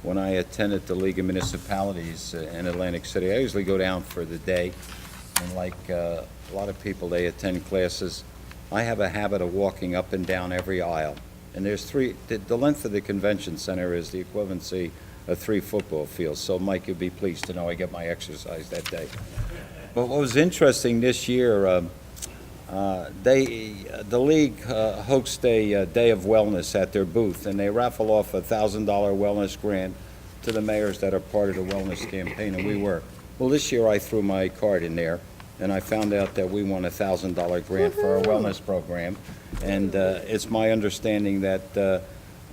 when I attended the League of Municipalities in Atlantic City. I usually go down for the day, and like a lot of people, they attend classes. I have a habit of walking up and down every aisle. And there's the length of the convention center is the equivalency of 3 football fields. So Mike, you'll be pleased to know I get my exercise that day. But what was interesting this year, the league hosts a day of wellness at their booth, and they raffle off a $1,000 wellness grant to the mayors that are part of the wellness campaign, and we were. Well, this year I threw my card in there, and I found out that we won a $1,000 grant for our wellness program. And it's my understanding that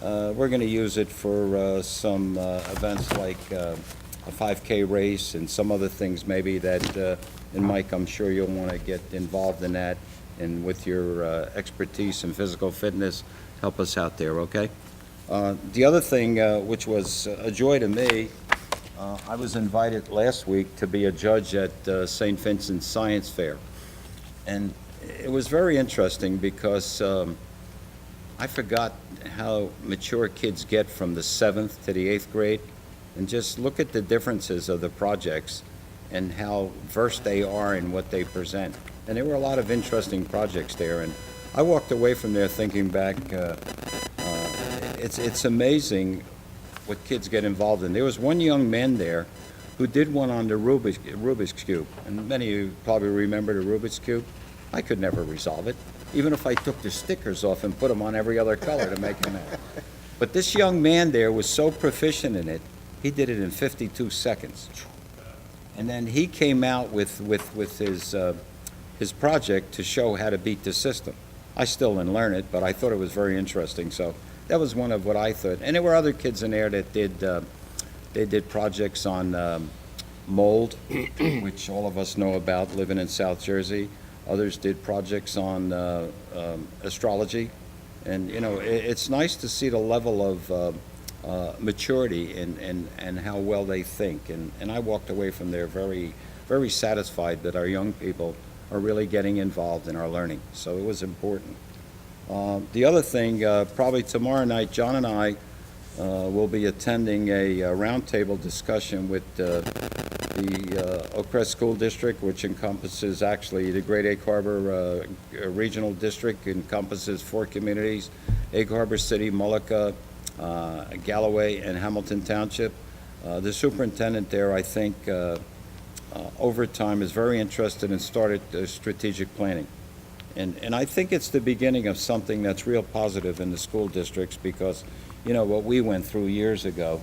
we're going to use it for some events like a 5K race and some other things maybe that, and Mike, I'm sure you'll want to get involved in that, and with your expertise in physical fitness, help us out there, okay? The other thing, which was a joy to me, I was invited last week to be a judge at St. Vincent's Science Fair. And it was very interesting because I forgot how mature kids get from the 7th to the 8th grade. And just look at the differences of the projects and how versed they are in what they present. And there were a lot of interesting projects there. And I walked away from there thinking back, it's amazing what kids get involved in. There was one young man there who did one on the Rubik's Cube. And many of you probably remember the Rubik's Cube. I could never resolve it, even if I took the stickers off and put them on every other color to make them out. But this young man there was so proficient in it, he did it in 52 seconds. And then he came out with his project to show how to beat the system. I still didn't learn it, but I thought it was very interesting. So that was one of what I thought. And there were other kids in there that did projects on mold, which all of us know about living in South Jersey. Others did projects on astrology. And, you know, it's nice to see the level of maturity and how well they think. And I walked away from there very, very satisfied that our young people are really getting involved in our learning. So it was important. The other thing, probably tomorrow night, John and I will be attending a roundtable discussion with the Oak Crest School District, which encompasses actually the Great Egg Harbor Regional District, encompasses 4 communities, Egg Harbor City, Mullica, Galloway, and Hamilton Township. The superintendent there, I think, over time is very interested and started strategic planning. And I think it's the beginning of something that's real positive in the school districts because, you know, what we went through years ago,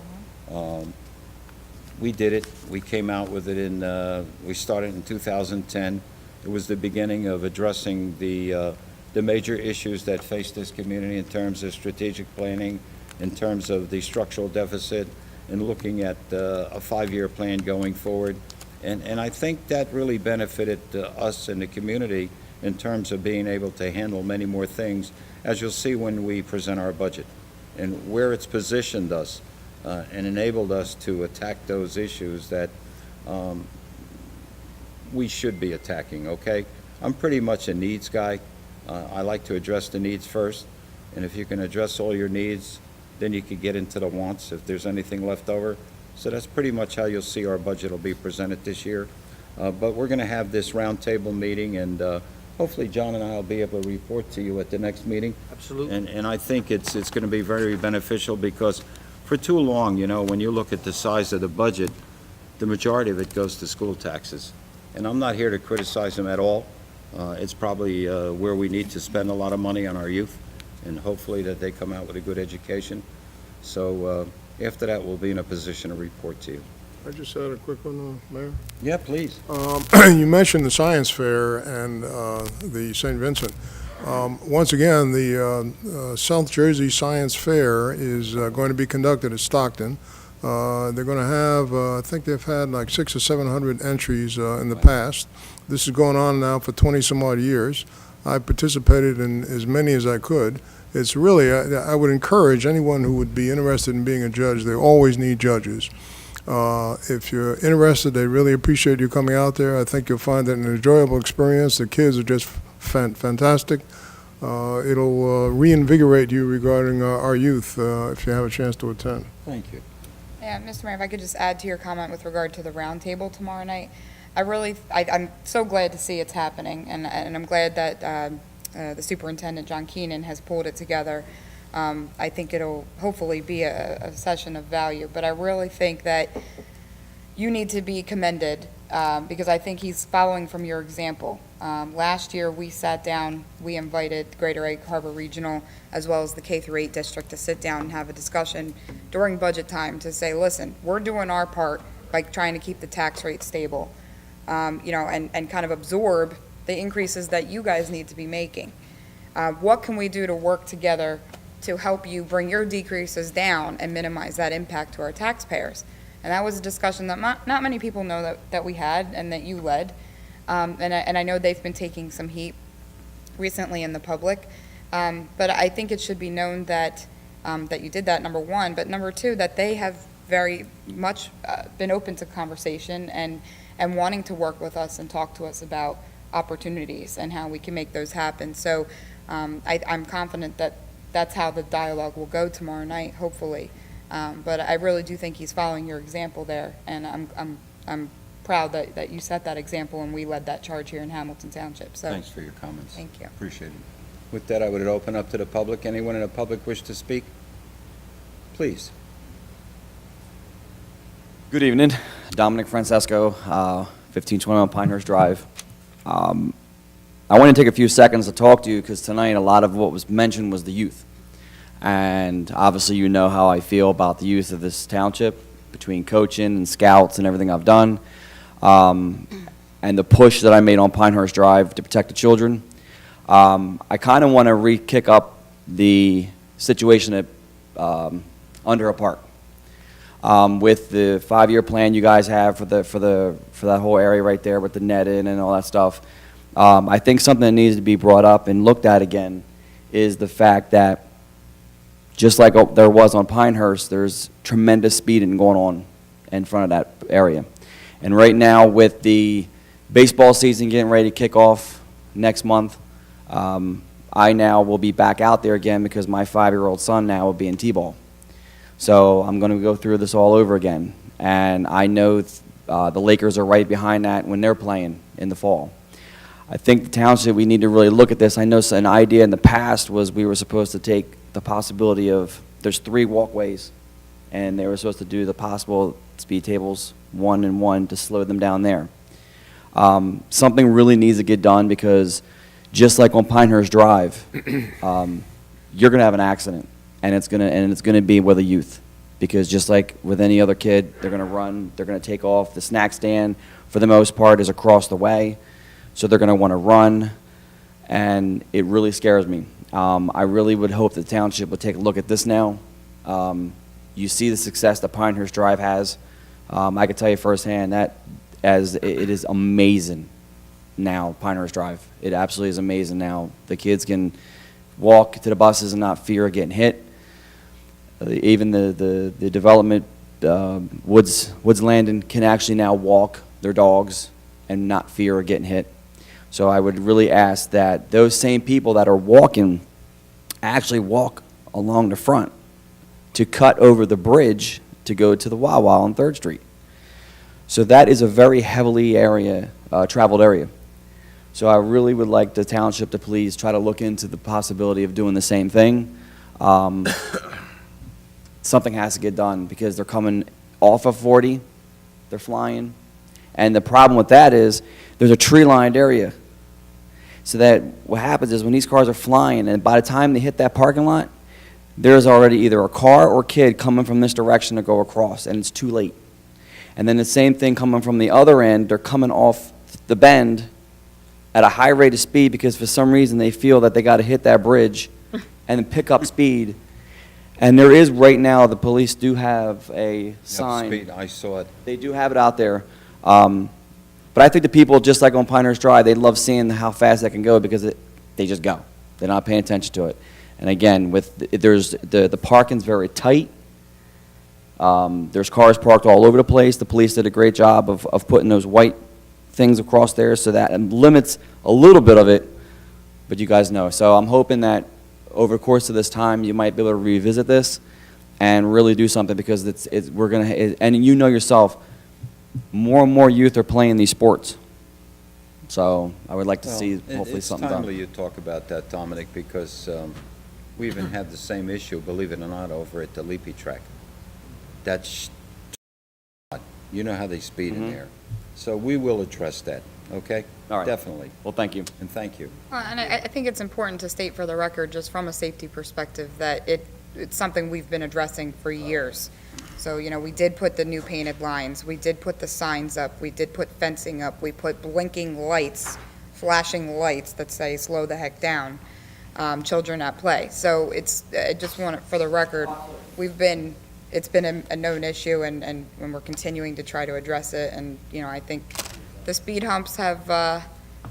we did it. We came out with it we started in 2010. It was the beginning of addressing the major issues that face this community in terms of strategic planning, in terms of the structural deficit, and looking at a 5-year plan going forward. And I think that really benefited us and the community in terms of being able to handle many more things, as you'll see when we present our budget, and where it's positioned us and enabled us to attack those issues that we should be attacking, okay? I'm pretty much a needs guy. I like to address the needs first, and if you can address all your needs, then you can get into the wants if there's anything left over. So that's pretty much how you'll see our budget will be presented this year. But we're going to have this roundtable meeting, and hopefully John and I will be able to report to you at the next meeting. Absolutely. And I think it's going to be very beneficial because for too long, you know, when you look at the size of the budget, the majority of it goes to school taxes. And I'm not here to criticize them at all. It's probably where we need to spend a lot of money on our youth, and hopefully that they come out with a good education. So after that, we'll be in a position to report to you. I just had a quick one, Mayor. Yeah, please. You mentioned the science fair and the St. Vincent. Once again, the South Jersey Science Fair is going to be conducted at Stockton. They're going to have, I think they've had like 600 or 700 entries in the past. This is going on now for 20 some odd years. I participated in as many as I could. It's really, I would encourage anyone who would be interested in being a judge. They always need judges. If you're interested, they really appreciate you coming out there. I think you'll find it an enjoyable experience. The kids are just fantastic. It'll reinvigorate you regarding our youth if you have a chance to attend. Thank you. Yeah, Mr. Mayor, if I could just add to your comment with regard to the roundtable tomorrow night. I'm so glad to see it's happening, and I'm glad that the superintendent, John Keenan, has pulled it together. I think it'll hopefully be a session of value, but I really think that you need to be commended because I think he's following from your example. Last year, we sat down, we invited Greater Egg Harbor Regional as well as the K-8 district to sit down and have a discussion during budget time to say, listen, we're doing our part by trying to keep the tax rate stable, and kind of absorb the increases that you guys need to be making. What can we do to work together to help you bring your decreases down and minimize that impact to our taxpayers? And that was a discussion that not many people know that we had and that you led. And I know they've been taking some heat recently in the public. But I think it should be known that you did that, number one. But number two, that they have very much been open to conversation and wanting to work with us and talk to us about opportunities and how we can make those happen. So I'm confident that that's how the dialogue will go tomorrow night, hopefully. But I really do think he's following your example there, and I'm proud that you set that example and we led that charge here in Hamilton Township. So Thanks for your comments. thank you. Appreciate it. With that, I would open up to the public. Anyone in the public wish to speak? Please. Good evening. Dominic Francesco, 1521 Pinehurst Drive. I want to take a few seconds to talk to you because tonight a lot of what was mentioned was the youth. And obviously you know how I feel about the youth of this township between coaching and scouts and everything I've done. And the push that I made on Pinehurst Drive to protect the children. I kind of want to re-kick up the situation at Under a Park. With the 5-year plan you guys have for that whole area right there with the netting and all that stuff, I think something that needs to be brought up and looked at again is the fact that just like there was on Pinehurst, there's tremendous speeding going on in front of that area. And right now with the baseball season getting ready to kick off next month, I now will be back out there again because my 5-year-old son now will be in T-ball. So I'm going to go through this all over again. And I know the Lakers are right behind that when they're playing in the fall. I think the township, we need to really look at this. I know an idea in the past was we were supposed to take the possibility of, there's 3 walkways, and they were supposed to do the possible speed tables, 1 and 1, to slow them down there. Something really needs to get done, because just like on Pinehurst Drive, you're going to have an accident, and it's going to be with a youth, because just like with any other kid, they're going to run, they're going to take off. The snack stand, for the most part, is across the way, so they're going to want to run, and it really scares me. I really would hope the township would take a look at this now. You see the success that Pinehurst Drive has. I can tell you firsthand that it is amazing now, Pinehurst Drive. It absolutely is amazing now. The kids can walk to the buses and not fear of getting hit. Even the development, Woods Landing, can actually now walk their dogs and not fear of getting hit. So I would really ask that those same people that are walking actually walk along the front to cut over the bridge to go to the Wawa on 3rd Street. So that is a very heavily traveled area. So I really would like the township to please try to look into the possibility of doing the same thing. Something has to get done, because they're coming off of 40, they're flying. And the problem with that is there's a tree-lined area. So that what happens is when these cars are flying, and by the time they hit that parking lot, there's already either a car or kid coming from this direction to go across, and it's too late. And then the same thing coming from the other end, they're coming off the bend at a high rate of speed, because for some reason they feel that they got to hit that bridge and then pick up speed. And there is, right now, the police do have a sign. Speed, I saw it. They do have it out there. But I think the people, just like on Pinehurst Drive, they love seeing how fast they can go, because they just go. They're not paying attention to it. And again, the parking's very tight. There's cars parked all over the place. The police did a great job of putting those white things across there, so that limits a little bit of it, but you guys know. So I'm hoping that over the course of this time, you might be able to revisit this and really do something, because we're going to, and you know yourself, more and more youth are playing these sports. So I would like to see hopefully something done. It's timely you talk about that, Dominic, because we even had the same issue, believe it or not, over at the Leapy track. That's, you know how they speed in there. So we will address that, okay? All right. Definitely. Well, thank you. And thank you. And I think it's important to state for the record, just from a safety perspective, that it's something we've been addressing for years. So, we did put the new painted lines, we did put the signs up, we did put fencing up, we put blinking lights, flashing lights that say, slow the heck down, children at play. So I just want it for the record, it's been a known issue, and we're continuing to try to address it. And, I think the speed humps have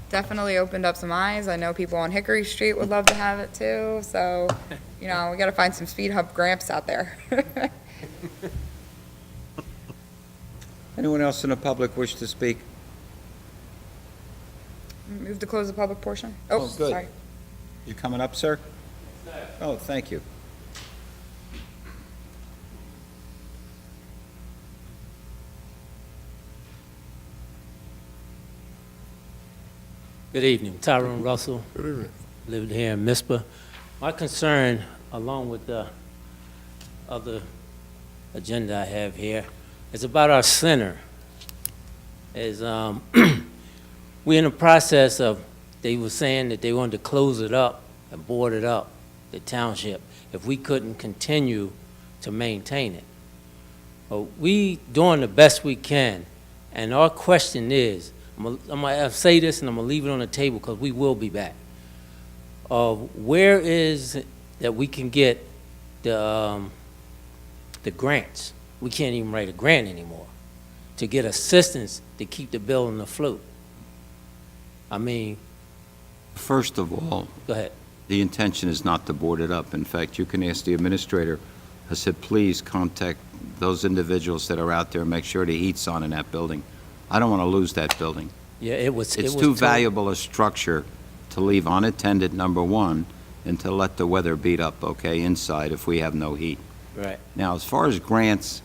definitely opened up some eyes. I know people on Hickory Street would love to have it too. So, we got to find some speed hump gramps out there. Anyone else in the public wish to speak? Move to close the public portion? Oh, good. Sorry. You coming up, sir? Oh, thank you. Good evening, Tyrone Russell. Good evening. Living here in Mispa. My concern, along with the other agenda I have here, is about our center. We're in the process of, they were saying that they wanted to close it up and board it up, the township, if we couldn't continue to maintain it. But we doing the best we can, and our question is, I'm gonna say this and I'm gonna leave it on the table, because we will be back. Where is it that we can get the grants? We can't even write a grant anymore to get assistance to keep the building afloat. I mean, First of all, go ahead. the intention is not to board it up. In fact, you can ask the administrator. I said, please contact those individuals that are out there and make sure the heat's on in that building. I don't want to lose that building. Yeah, it's Too valuable a structure to leave unattended, number one, and to let the weather beat up, okay, inside if we have no heat. Right. Now, as far as grants,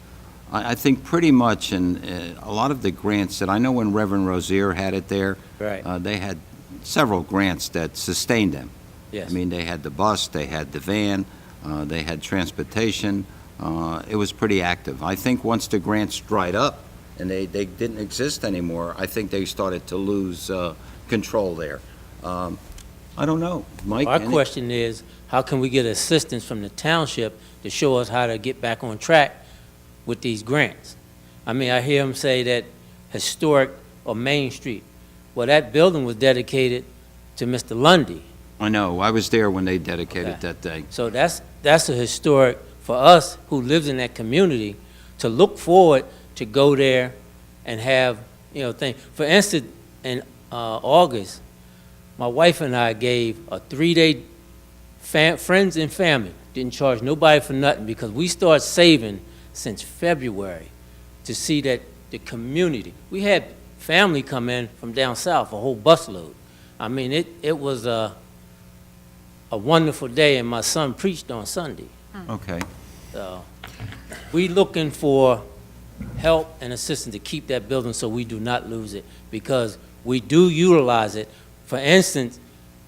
I think pretty much, and a lot of the grants that, I know when Reverend Rozier had it there, Right. they had several grants that sustained them. Yes. I mean, they had the bus, they had the van, they had transportation. It was pretty active. I think once the grants dried up and they didn't exist anymore, I think they started to lose control there. I don't know. Mike? Our any- question is, how can we get assistance from the township to show us how to get back on track with these grants? I mean, I hear them say that historic or Main Street. Well, that building was dedicated to Mr. Lundy. I know. I was there when they dedicated Okay. that day. So that's a historic for us who lives in that community to look forward to go there and have, things. For instance, in August, my wife and I gave a 3-day friends and family, didn't charge nobody for nothing because we started saving since February to see that the community, we had family come in from down south, a whole busload. I mean, it was a wonderful day, and my son preached on Sunday. Okay. So we looking for help and assistance to keep that building so we do not lose it, because we do utilize it. For instance,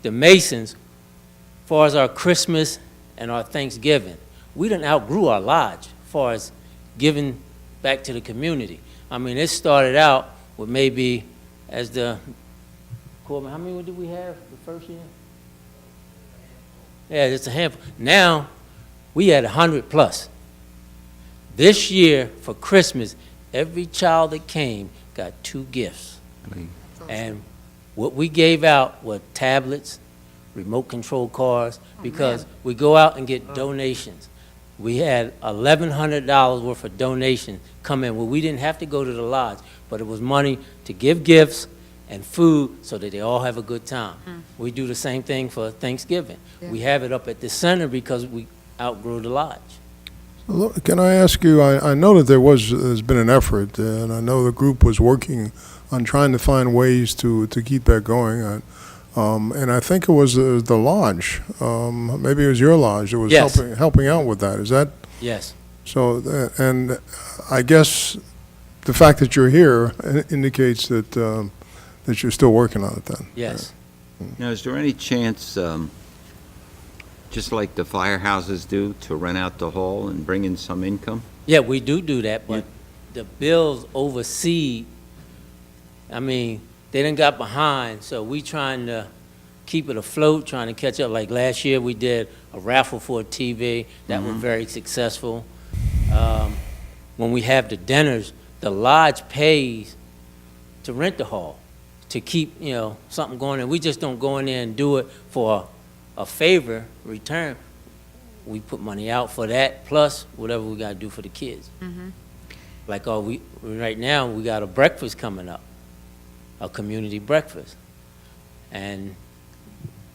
the Masons, as far as our Christmas and our Thanksgiving, we done outgrew our lodge as far as giving back to the community. I mean, it started out with maybe, as the, Corbin, how many did we have the first year? Yeah, it's a handful. Now, we had 100 plus. This year, for Christmas, every child that came got 2 gifts. And what we gave out were tablets, remote control cars, because we go out and get donations. We had $1,100 worth of donations come in, where we didn't have to go to the lodge, but it was money to give gifts and food so that they all have a good time. We do the same thing for Thanksgiving. We have it up at the center because we outgrew the lodge. Look, can I ask you, I know that there's been an effort, and I know the group was working on trying to find ways to keep that going. And I think it was the lodge, maybe it was your lodge that was Yes. helping out with that. Is that? Yes. So, and I guess the fact that you're here indicates that that you're still working on it then. Yes. Now, is there any chance, just like the firehouses do, to rent out the hall and bring in some income? Yeah, we do that, but the bills oversee, I mean, they done got behind, so we trying to keep it afloat, trying to catch up. Like last year, we did a raffle for a TV. That was very successful. When we have the dinners, the lodge pays to rent the hall, to keep, something going, and we just don't go in there and do it for a favor return. We put money out for that, plus whatever we gotta do for the kids. Like, right now, we got a breakfast coming up, a community breakfast. And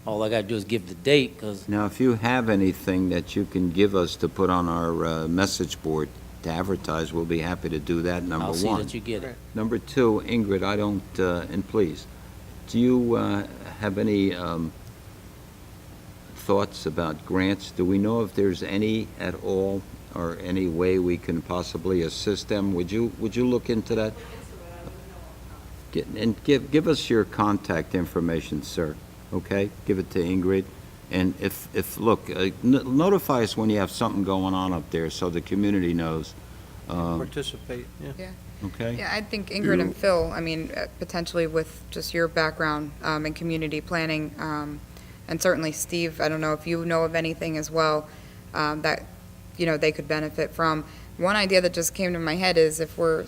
all I gotta do is give the date, because Now, if you have anything that you can give us to put on our message board to advertise, we'll be happy to do that, number I'll see one. that you get it. Number two, Ingrid, I don't, and please, do you have any thoughts about grants? Do we know if there's any at all, or any way we can possibly assist them? Would you look into that? And give us your contact information, sir, okay? Give it to Ingrid. And look, notify us when you have something going on up there so the community knows. Participate, yeah. Yeah. Okay? Yeah, I think Ingrid and Phil, I mean, potentially with just your background in community planning, and certainly Steve, I don't know if you know of anything as well that, they could benefit from. One idea that just came to my head is if we're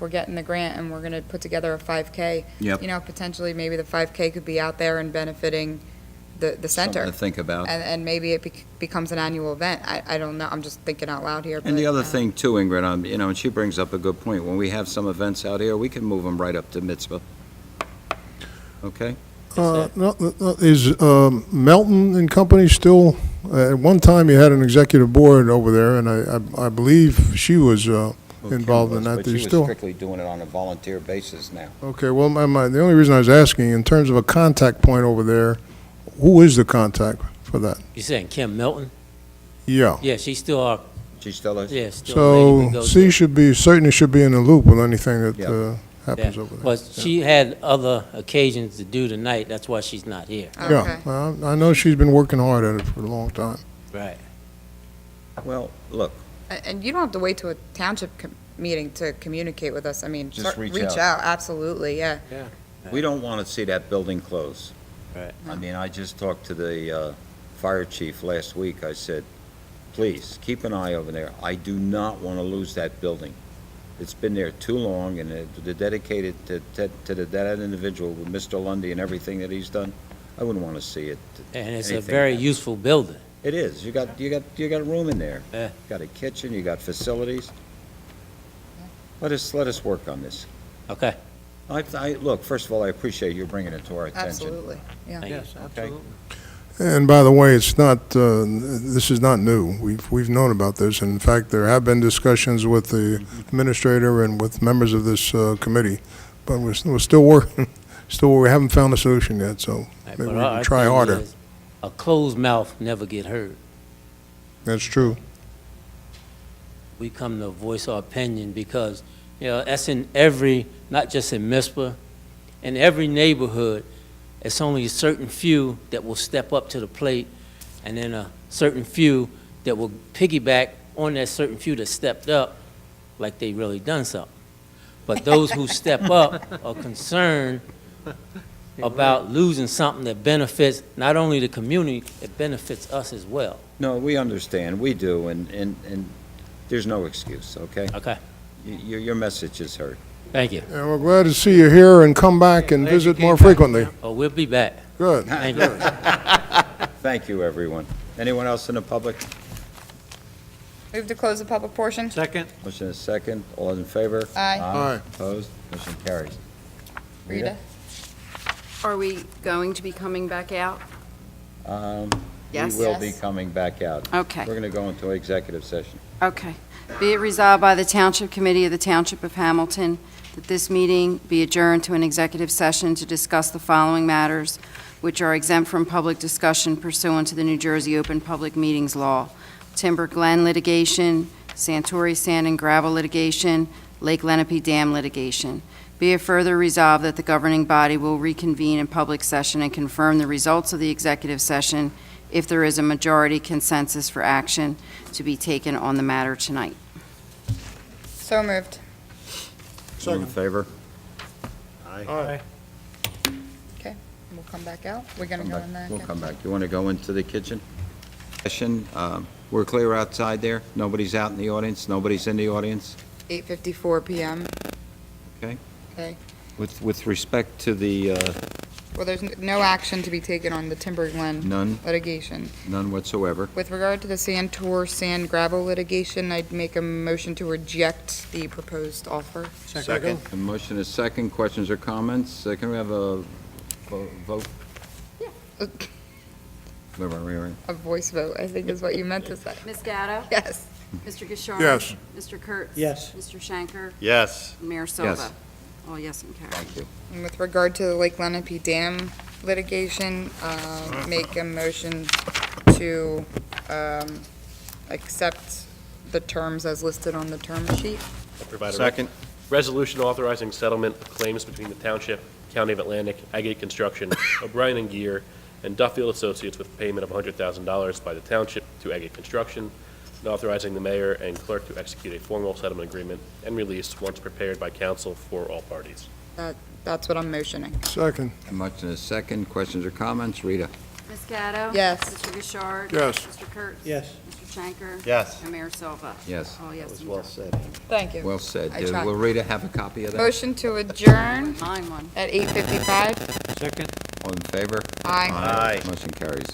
getting the grant and we're going to put together a 5K, Yep. potentially maybe the 5K could be out there and benefiting the center. Something to think about. And maybe it becomes an annual event. I don't know. I'm just thinking out loud here. And the but, other thing too, Ingrid, and she brings up a good point. When we have some events out here, we can move them right up to Mitzvah. Okay? Is Melton and Company still, at one time you had an executive board over there, and I believe she was involved in that. But There's she was still. strictly doing it on a volunteer basis now. Okay, well, the only reason I was asking, in terms of a contact point over there, who is the contact for that? You saying Kim Milton? Yeah. Yeah, she's still our She still is? Yeah, still a lady we So go C to. certainly should be in the loop with anything that Yeah. happens Yeah. over there. But she had other occasions to do tonight, that's why she's not here. Okay. Yeah, well, I know she's been working hard at it for a long time. Right. Well, look, And you don't have to wait till a township meeting to communicate with us. I mean, Just reach reach out. out, absolutely, yeah. Yeah. we don't want to see that building close. Right. I mean, I just talked to the fire chief last week. I said, please, keep an eye over there. I do not want to lose that building. It's been there too long, and they're dedicated to that individual with Mr. Lundy and everything that he's done. I wouldn't want to see it. And it's a anything very happen. useful building. It is. You got room in there. Yeah. You got a kitchen, you got facilities. Let us work on this. Okay. Look, first of all, I appreciate you bringing it to our attention. Absolutely, yeah. Thank you. Yes, absolutely. And by the way, it's not, this is not new. We've known about this. In fact, there have been discussions with the administrator and with members of this committee, but we're still working. We haven't found a solution yet, so Right, maybe but we our can try thing harder. is, a closed mouth never get heard. That's true. We come to voice our opinion because, that's in every, not just in Mispa, in every neighborhood, it's only a certain few that will step up to the plate, and then a certain few that will piggyback on that certain few that stepped up like they really done something. But those who step up are concerned about losing something that benefits not only the community, it benefits us as well. No, we understand, we do, and there's no excuse, okay? Okay, Your message is heard. thank you. And we're glad to see you here and come back and Glad you visit came more back. frequently. Oh, we'll be back. Good. Thank you. Thank you, everyone. Anyone else in the public? Move to close the public portion? Second? Motion is second. All those in favor? Aye. Aye. Opposed? Motion carries. Rita? Are we going to be coming back out? Yes. We will be Yes. coming back out. Okay. We're going to go into executive session. Okay. Be it resolved by the Township Committee of the Township of Hamilton that this meeting be adjourned to an executive session to discuss the following matters, which are exempt from public discussion pursuant to the New Jersey Open Public Meetings Law: Timber Glen litigation, Santori Sand and Gravel litigation, Lake Lenape Dam litigation. Be it further resolved that the governing body will reconvene in public session and confirm the results of the executive session if there is a majority consensus for action to be taken on the matter tonight. So moved. All in favor? Aye. Okay, we'll come back out. We're gonna go in there. We'll okay. come back. You want to go into the kitchen? Session, we're clear outside there? Nobody's out in the audience? Nobody's in the audience? 8:54 PM. Okay. Okay. With respect to the, Well, there's no action to be taken on the Timber Glen none litigation. whatsoever. With regard to the Santor Sand Gravel litigation, I'd make a motion to reject the proposed offer. Second. The motion is second. Questions or comments? Can we have a vote? Where? A voice vote, I think is what you meant to say. Ms. Gatto? Yes. Mr. Gishard? Yes. Mr. Kurtz? Yes. Mr. Shanker? Yes. Mayor Silva? All yes and carried. Thank you. And with regard to the Lake Lenape Dam litigation, make a motion to accept the terms as listed on the term sheet. Provide a Second. resolution authorizing settlement of claims between the Township, County of Atlantic, Agate Construction, O'Brien and Gear, and Duffield Associates with payment of $100,000 by the Township to Agate Construction, and authorizing the mayor and clerk to execute a formal settlement agreement and release once prepared by council for all parties. That's what I'm motioning. Second. The motion is second. Questions or comments? Rita? Ms. Gatto? Yes. Mr. Gishard? Yes. Mr. Kurtz? Yes. Mr. Shanker? Yes. And Mayor Silva? Yes. All yes That was and well carried. said. Thank you. Well said. I tried. Will Rita have a copy of that? Motion to adjourn Mine one. at 8:55. Second? All in favor? Aye. Aye. Motion carries.